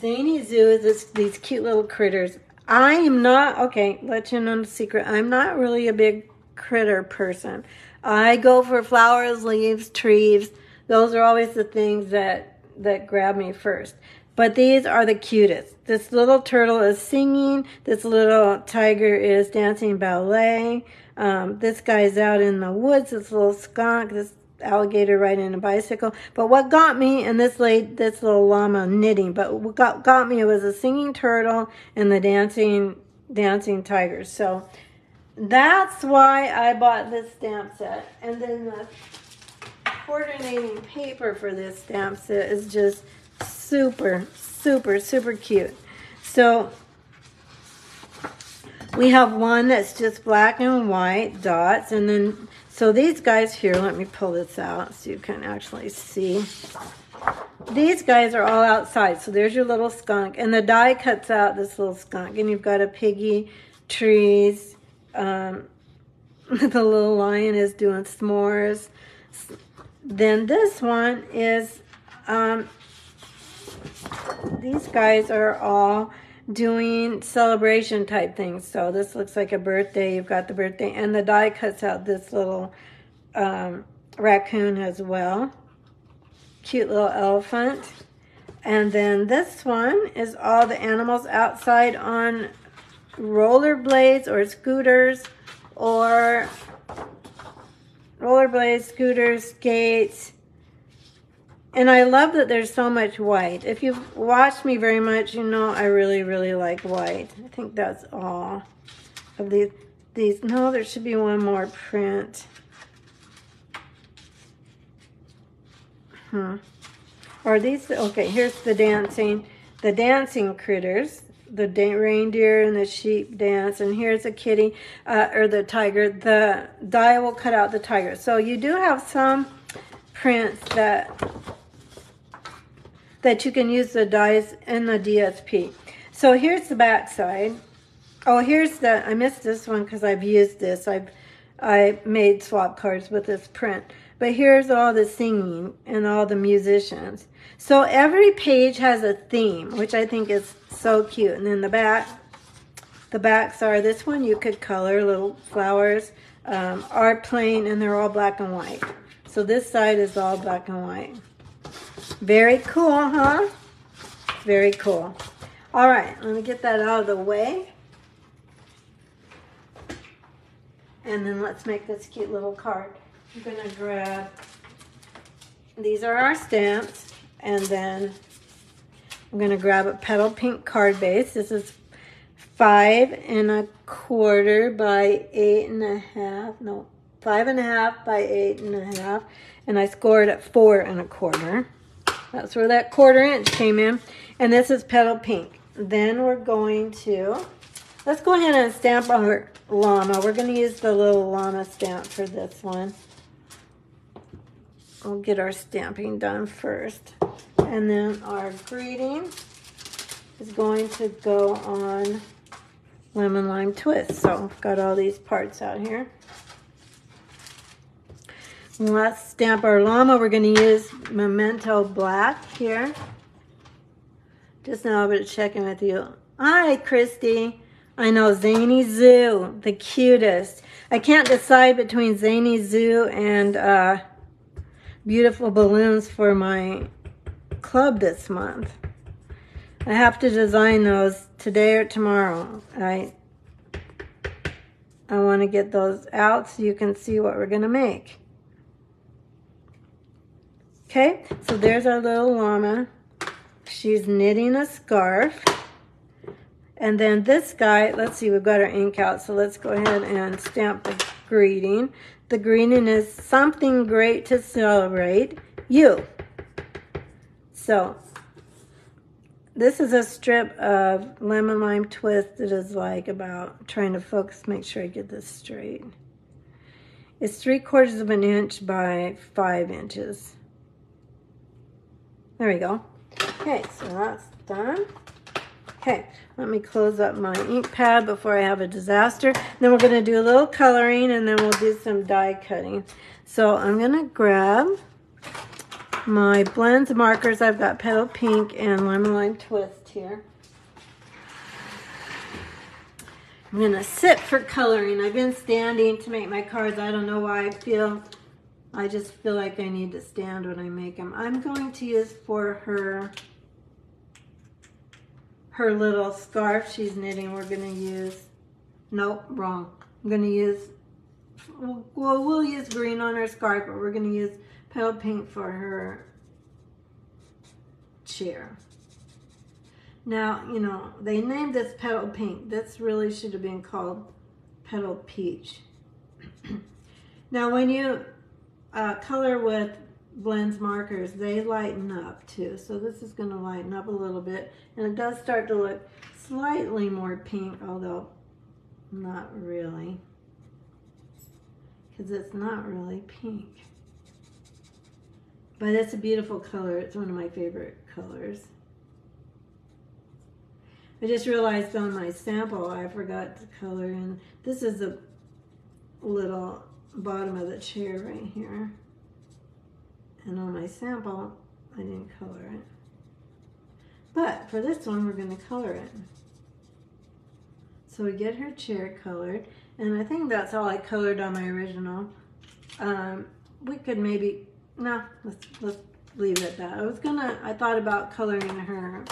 Zany Zoo is these cute little critters. I am not, okay, let you know the secret. I'm not really a big critter person. I go for flowers, leaves, trees. Those are always the things that grab me first. But these are the cutest. This little turtle is singing. This little tiger is dancing ballet. This guy's out in the woods. This little skunk. This alligator riding a bicycle. But what got me, and this little llama knitting, but what got me was a singing turtle and the dancing tigers. So that's why I bought this stamp set. And then the coordinating paper for this stamp set is just super, super, super cute. So we have one that's just black and white dots, and then so these guys here, let me pull this out so you can actually see. These guys are all outside. So there's your little skunk, and the die cuts out this little skunk, and you've got a piggy, trees, the little lion is doing s'mores. Then this one is, these guys are all doing celebration type things. So this looks like a birthday. You've got the birthday, and the die cuts out this little raccoon as well. Cute little elephant. And then this one is all the animals outside on rollerblades or scooters, or rollerblades, scooters, skates. And I love that there's so much white. If you've watched me very much, you know I really, really like white. I think that's all of these. No, there should be one more print. Or these, okay, here's the dancing critters. The reindeer and the sheep dance, and here's a kitty, or the tiger. The die will cut out the tiger. So you do have some prints that you can use the dies in the DSP. So here's the back side. Oh, here's the, I missed this one because I've used this. I made swap cards with this print. But here's all the singing and all the musicians. So every page has a theme, which I think is so cute. And then the backs are, this one you could color, little flowers are plain, and they're all black and white. So this side is all black and white. Very cool, huh? Very cool. All right, let me get that out of the way. And then let's make this cute little card. I'm gonna grab, these are our stamps, and then I'm gonna grab a petal pink card base. This is 5 1/4 by 8 1/2, no, 5 1/2 by 8 1/2, and I scored at 4 1/4. That's where that 1/4 inch came in. And this is petal pink. Then we're going to, let's go ahead and stamp our llama. We're going to use the little llama stamp for this one. We'll get our stamping done first. And then our greeting is going to go on lemon lime twist. So I've got all these parts out here. Let's stamp our llama. We're going to use Memento Black here. Just now, I'm checking with you. Hi, Christy. I know, Zany Zoo, the cutest. I can't decide between Zany Zoo and Beautiful Balloons for my club this month. I have to design those today or tomorrow. I want to get those out so you can see what we're going to make. Okay, so there's our little llama. She's knitting a scarf. And then this guy, let's see, we've got our ink out, so let's go ahead and stamp the greeting. The greeting is something great to celebrate, you. So this is a strip of lemon lime twist that is like about, trying to focus, make sure I get this straight. It's 3/4 of an inch by 5 inches. There we go. Okay, so that's done. Okay, let me close up my ink pad before I have a disaster. Then we're going to do a little coloring, and then we'll do some die cutting. So I'm going to grab my blends markers. I've got Petal Pink and Lemon Lime Twist here. I'm going to sit for coloring. I've been standing to make my cards. I don't know why I just feel like I need to stand when I make them. I'm going to use for her her little scarf she's knitting, we're going to use, nope, wrong. I'm going to use, well, we'll use green on her scarf, but we're going to use petal pink for her chair. Now, you know, they named this petal pink. This really should have been called petal peach. Now, when you color with blends markers, they lighten up too. So this is going to lighten up a little bit, and it does start to look slightly more pink, although not really, because it's not really pink. But it's a beautiful color. It's one of my favorite colors. I just realized on my sample I forgot to color in. This is the little bottom of the chair right here. And on my sample, I didn't color it. But for this one, we're going to color it. So we get her chair colored. And I think that's all I colored on my original. We could maybe, no, let's leave it at that. I thought about coloring her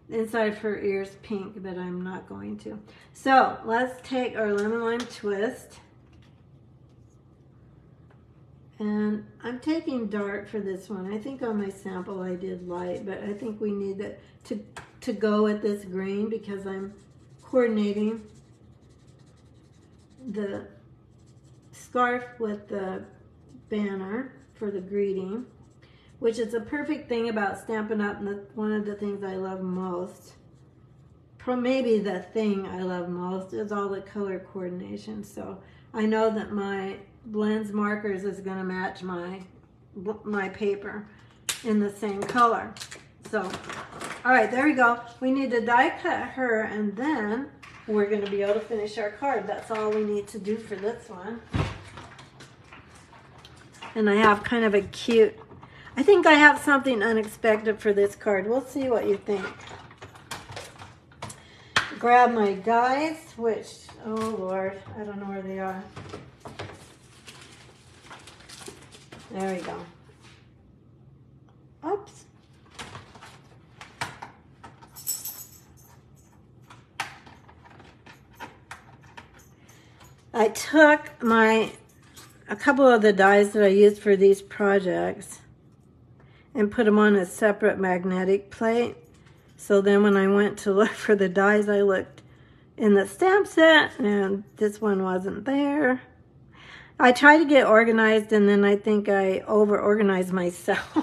inside of her ears pink, but I'm not going to. So let's take our lemon lime twist. And I'm taking dark for this one. I think on my sample I did light, but I think we need that to go with this green because I'm coordinating the scarf with the banner for the greeting, which is a perfect thing about Stampin' Up! And one of the things I love most, maybe the thing I love most, is all the color coordination. So I know that my blends markers is going to match my paper in the same color. So, all right, there we go. We need to die cut her, and then we're going to be able to finish our card. That's all we need to do for this one. And I have kind of a cute, I think I have something unexpected for this card. We'll see what you think. Grab my dies, which, oh Lord, I don't know where they are. There we go. Oops. I took a couple of the dies that I used for these projects and put them on a separate magnetic plate. So then when I went to look for the dies, I looked in the stamp set and this one wasn't there. I try to get organized, and then I think I over-organize myself.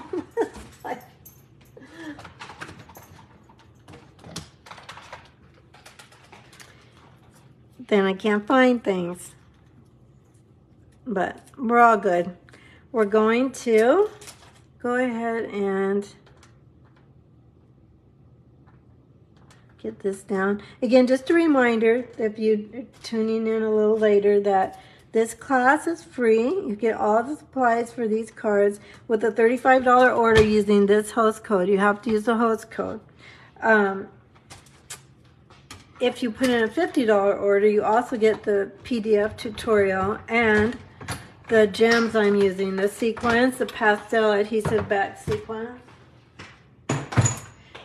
Then I can't find things. But we're all good. We're going to go ahead and get this down. Again, just a reminder, if you're tuning in a little later, that this class is free. You get all the supplies for these cards with a $35 order using this host code. You have to use the host code. If you put in a $50 order, you also get the PDF tutorial and the gems I'm using, the sequins, the pastel adhesive back sequins.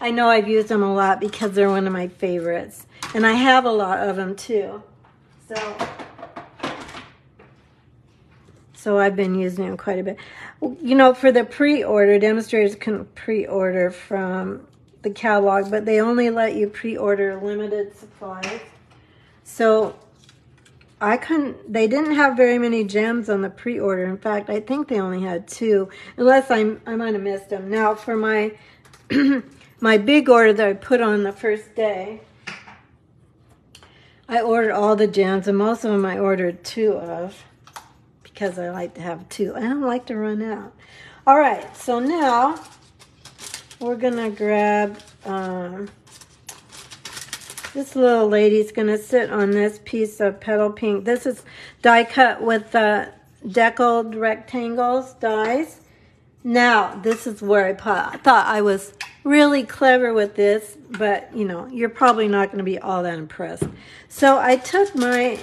I know I've used them a lot because they're one of my favorites. And I have a lot of them too. So I've been using them quite a bit. You know, for the pre-order, demonstrators can pre-order from the catalog, but they only let you pre-order limited supplies. So they didn't have very many gems on the pre-order. In fact, I think they only had 2, unless I might have missed them. Now for my my big order that I put on the first day, I ordered all the gems, and most of them I ordered 2 of, because I like to have 2. I don't like to run out. All right, so now we're gonna grab, this little lady's gonna sit on this piece of petal pink. This is die cut with the deckled rectangles dies. Now, this is where I thought I was really clever with this, but you know, you're probably not gonna be all that impressed. So I took my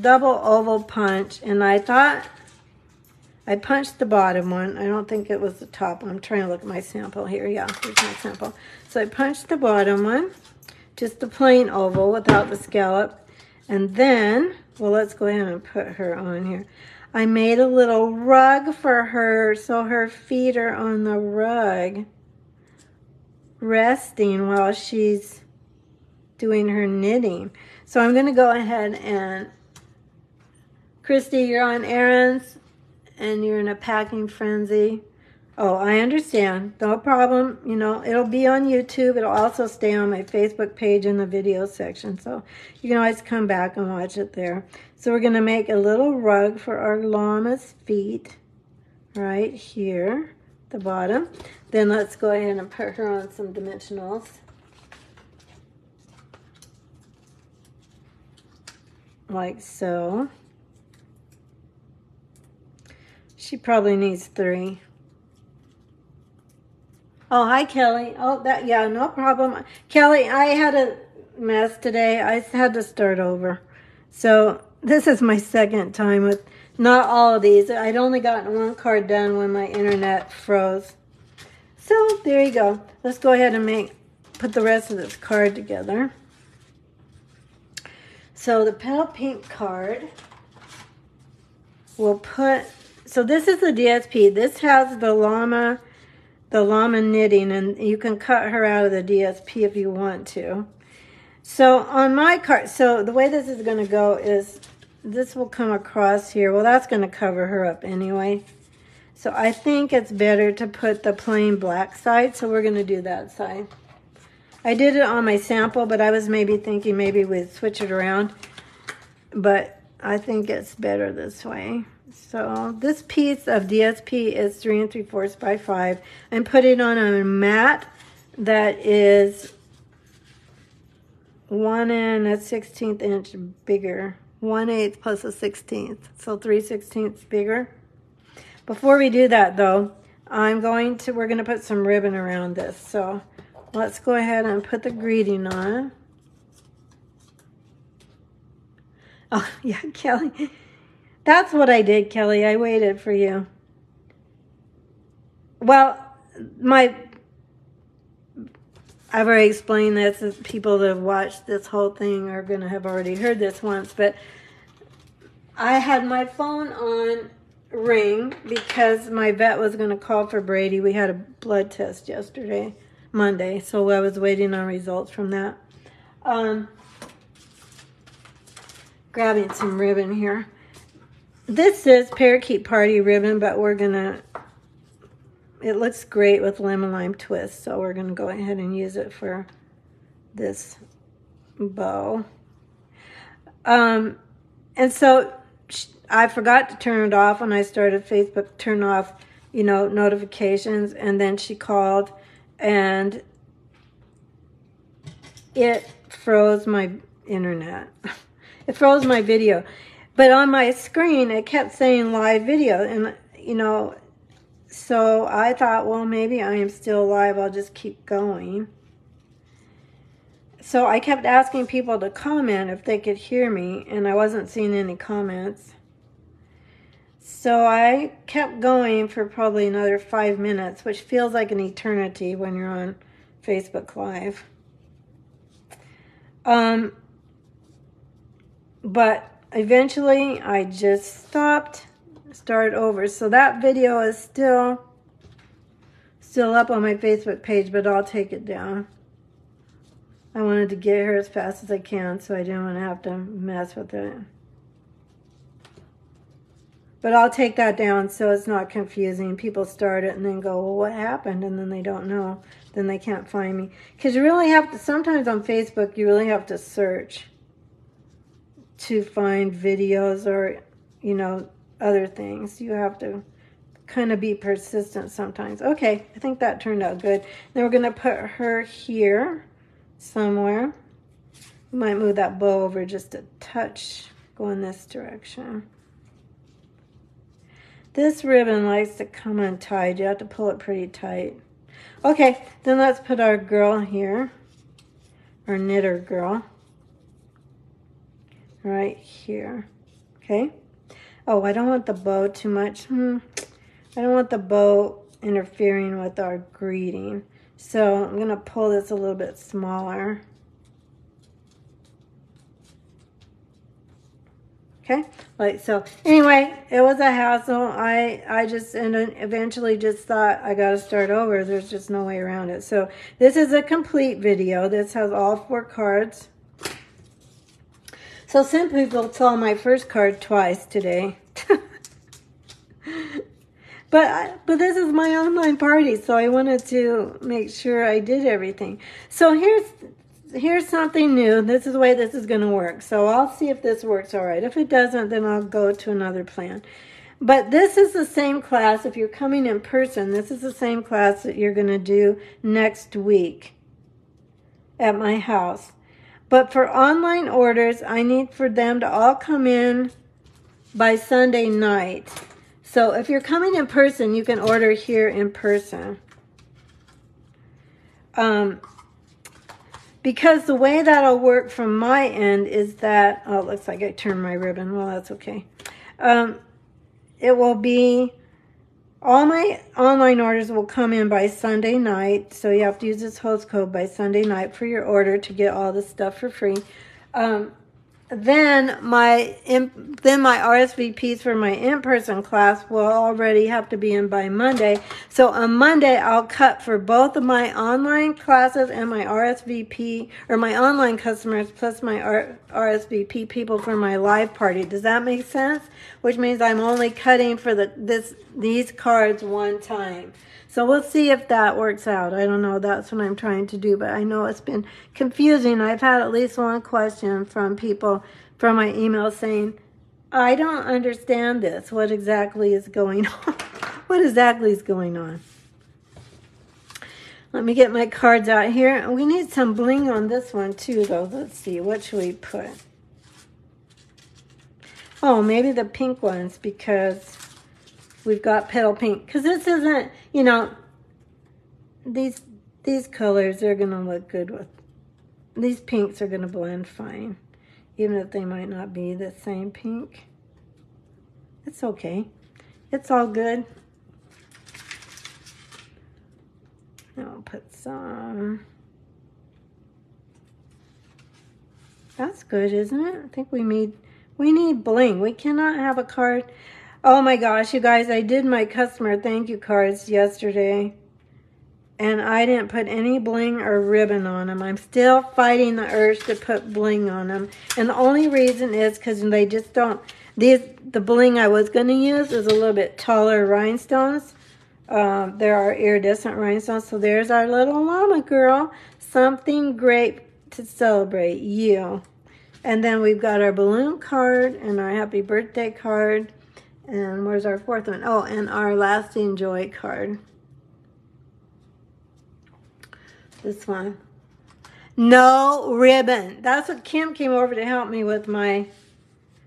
double oval punch, and I thought I punched the bottom one. I don't think it was the top one. I'm trying to look at my sample here. Yeah, here's my sample. So I punched the bottom one, just the plain oval without the scallop. And then, well, let's go ahead and put her on here. I made a little rug for her, so her feet are on the rug, resting while she's doing her knitting. So I'm going to go ahead and, Christy, you're on errands and you're in a packing frenzy. Oh, I understand. No problem. You know, it'll be on YouTube. It'll also stay on my Facebook page in the video section. So you can always come back and watch it there. So we're going to make a little rug for our llama's feet right here at the bottom. Then let's go ahead and put her on some dimensionals. Like so. She probably needs 3. Oh, hi, Kelly. Oh, yeah, no problem. Kelly, I had a mess today. I had to start over. So this is my second time with not all of these. I'd only gotten one card done when my internet froze. So there you go. Let's go ahead and put the rest of this card together. So the Petal Pink card, we'll put, so this is the DSP. This has the llama knitting, and you can cut her out of the DSP if you want to. So on my card, so the way this is going to go is this will come across here. Well, that's going to cover her up anyway. So I think it's better to put the plain black side, so we're going to do that side. I did it on my sample, but I was maybe thinking maybe we'd switch it around. But I think it's better this way. So this piece of DSP is 3 3/4 by 5. I'm putting on a mat that is 1 1/16 inch bigger. 1/8 plus a 16th, so 3/16 bigger. Before we do that though, we're going to put some ribbon around this. So let's go ahead and put the greeting on. Oh yeah, Kelly. That's what I did, Kelly. I waited for you. Well, I've already explained this. People that have watched this whole thing are going to have already heard this once, but I had my phone on ring because my vet was going to call for Brady. We had a blood test yesterday, Monday, so I was waiting on results from that. Grabbing some ribbon here. This is Parakeet Party ribbon, but it looks great with lemon lime twist, so we're going to go ahead and use it for this bow. And so I forgot to turn it off when I started Facebook, turn off, you know, notifications, and then she called and it froze my internet. It froze my video. But on my screen, it kept saying live video, and, you know, so I thought, well, maybe I am still live. I'll just keep going. So I kept asking people to comment if they could hear me, and I wasn't seeing any comments. So I kept going for probably another 5 minutes, which feels like an eternity when you're on Facebook Live. But eventually I just started over. So that video is still up on my Facebook page, but I'll take it down. I wanted to get her as fast as I can, so I didn't want to have to mess with it. But I'll take that down so it's not confusing. People start it and then go, well, what happened? And then they don't know. Then they can't find me. Because you really have to, sometimes on Facebook, you really have to search to find videos or, you know, other things. You have to kind of be persistent sometimes. Okay, I think that turned out good. Then we're going to put her here somewhere. We might move that bow over just a touch, go in this direction. This ribbon likes to come untied. You have to pull it pretty tight. Okay, then let's put our girl here, our knitter girl, right here. Okay, Oh, I don't want the bow too much. I don't want the bow interfering with our greeting. So I'm going to pull this a little bit smaller. Okay, like so. Anyway, it was a hassle. I just eventually just thought I got to start over. There's just no way around it. So this is a complete video. This has all 4 cards. So some people saw my first card twice today. But this is my online party, so I wanted to make sure I did everything. So here's something new. This is the way this is going to work. So I'll see if this works all right. If it doesn't, then I'll go to another plan. But this is the same class. If you're coming in person, this is the same class that you're going to do next week at my house. But for online orders, I need for them to all come in by Sunday night. So if you're coming in person, you can order here in person. Because the way that'll work from my end is that, oh, it looks like I turned my ribbon. Well, that's okay. It will be, all my online orders will come in by Sunday night. So you have to use this host code by Sunday night for your order to get all this stuff for free. Then my RSVPs for my in-person class will already have to be in by Monday. So on Monday, I'll cut for both of my online classes and my RSVP, or my online customers, plus my RSVP people for my live party. Does that make sense? Which means I'm only cutting for these cards one time. So we'll see if that works out. I don't know. That's what I'm trying to do. But I know it's been confusing. I've had at least one question from people from my email saying, I don't understand this. What exactly is going on? What exactly is going on? Let me get my cards out here. We need some bling on this one too, though. Let's see. What should we put? Oh, maybe the pink ones, because we've got petal pink. Because this isn't, you know, these colors are going to look good with, these pinks are going to blend fine. Even if they might not be the same pink. It's okay. It's all good. Now I'll put some. That's good, isn't it? I think we need bling. We cannot have a card. Oh my gosh, you guys, I did my customer thank you cards yesterday, and I didn't put any bling or ribbon on them. I'm still fighting the urge to put bling on them. And the only reason is because they just don't, the bling I was going to use is a little bit taller rhinestones. There are iridescent rhinestones. So there's our little llama girl. Something great to celebrate you. And then we've got our balloon card and our happy birthday card. And where's our 4th one? Oh, and our lasting joy card. This one. No ribbon. That's what Kim came over to help me with my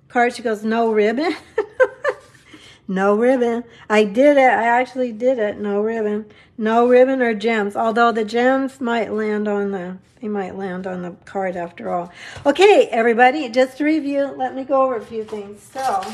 card. She goes, no ribbon? No ribbon. I did it. I actually did it. No ribbon. No ribbon or gems. Although the gems might land on the card after all. Okay, everybody, just to review, let me go over a few things. So,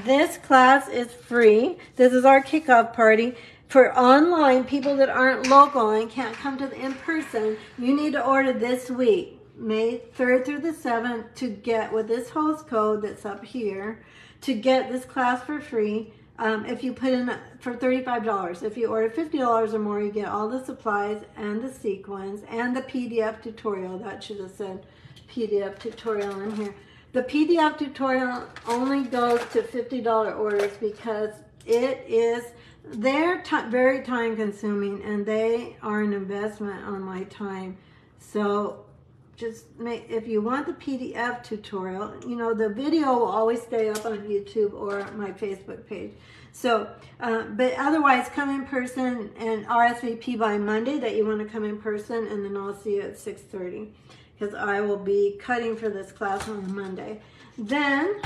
this class is free. This is our kickoff party. For online, people that aren't local and can't come to the in-person, you need to order this week, May 3rd through the 7th, to get with this host code that's up here, to get this class for free. If you put in for $35. If you order $50 or more, you get all the supplies and the sequins and the PDF tutorial. That should have said PDF tutorial in here. The PDF tutorial only goes to $50 orders because they're very time consuming and they are an investment on my time. So if you want the PDF tutorial, you know, the video will always stay up on YouTube or my Facebook page. So, but otherwise, come in person and RSVP by Monday that you want to come in person, and then I'll see you at 6:30 because I will be cutting for this class on Monday. Then,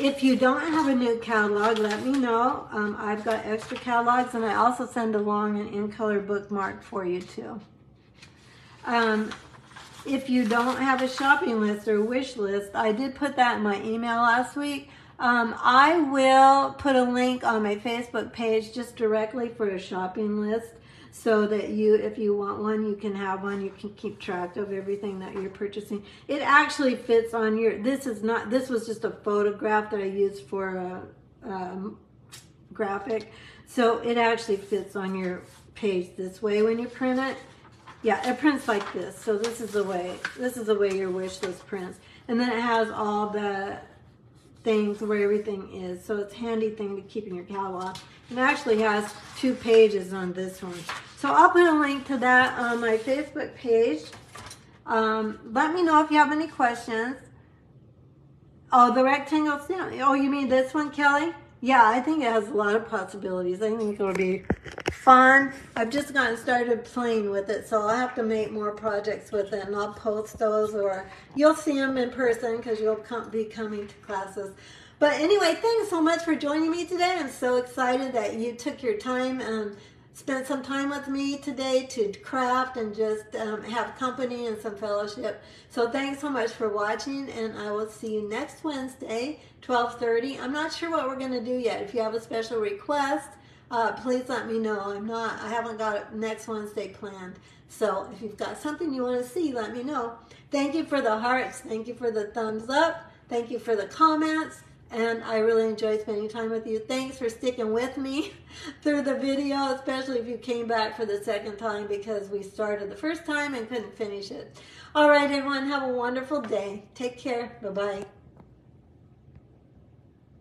if you don't have a new catalog, let me know. I've got extra catalogs, and I also send along an in-color bookmark for you too. if you don't have a shopping list or wish list, I did put that in my email last week. I will put a link on my Facebook page just directly for a shopping list, so that if you want one, you can have one. You can keep track of everything that you're purchasing. It actually fits on your, this was just a photograph that I used for a graphic. So it actually fits on your page this way when you print it. Yeah, it prints like this. So this is the way your wish list prints. And then it has all the things where everything is. So it's a handy thing to keep in your catalog. It actually has 2 pages on this one. So I'll put a link to that on my Facebook page. Let me know if you have any questions. Oh, the rectangle stamp. Oh, you mean this one, Kelly? Yeah, I think it has a lot of possibilities. I think it'll be fun. I've just gotten started playing with it, so I'll have to make more projects with it, and I'll post those, or you'll see them in person because you'll be coming to classes. But anyway, thanks so much for joining me today. I'm so excited that you took your time and spent some time with me today to craft and just have company and some fellowship. So thanks so much for watching, and I will see you next Wednesday, 12:30. I'm not sure what we're going to do yet. If you have a special request, please let me know. I haven't got it next Wednesday planned. So if you've got something you want to see, let me know. Thank you for the hearts. Thank you for the thumbs up. Thank you for the comments. And I really enjoyed spending time with you. Thanks for sticking with me through the video, especially if you came back for the second time because we started the first time and couldn't finish it. All right, everyone, have a wonderful day. Take care. Bye-bye.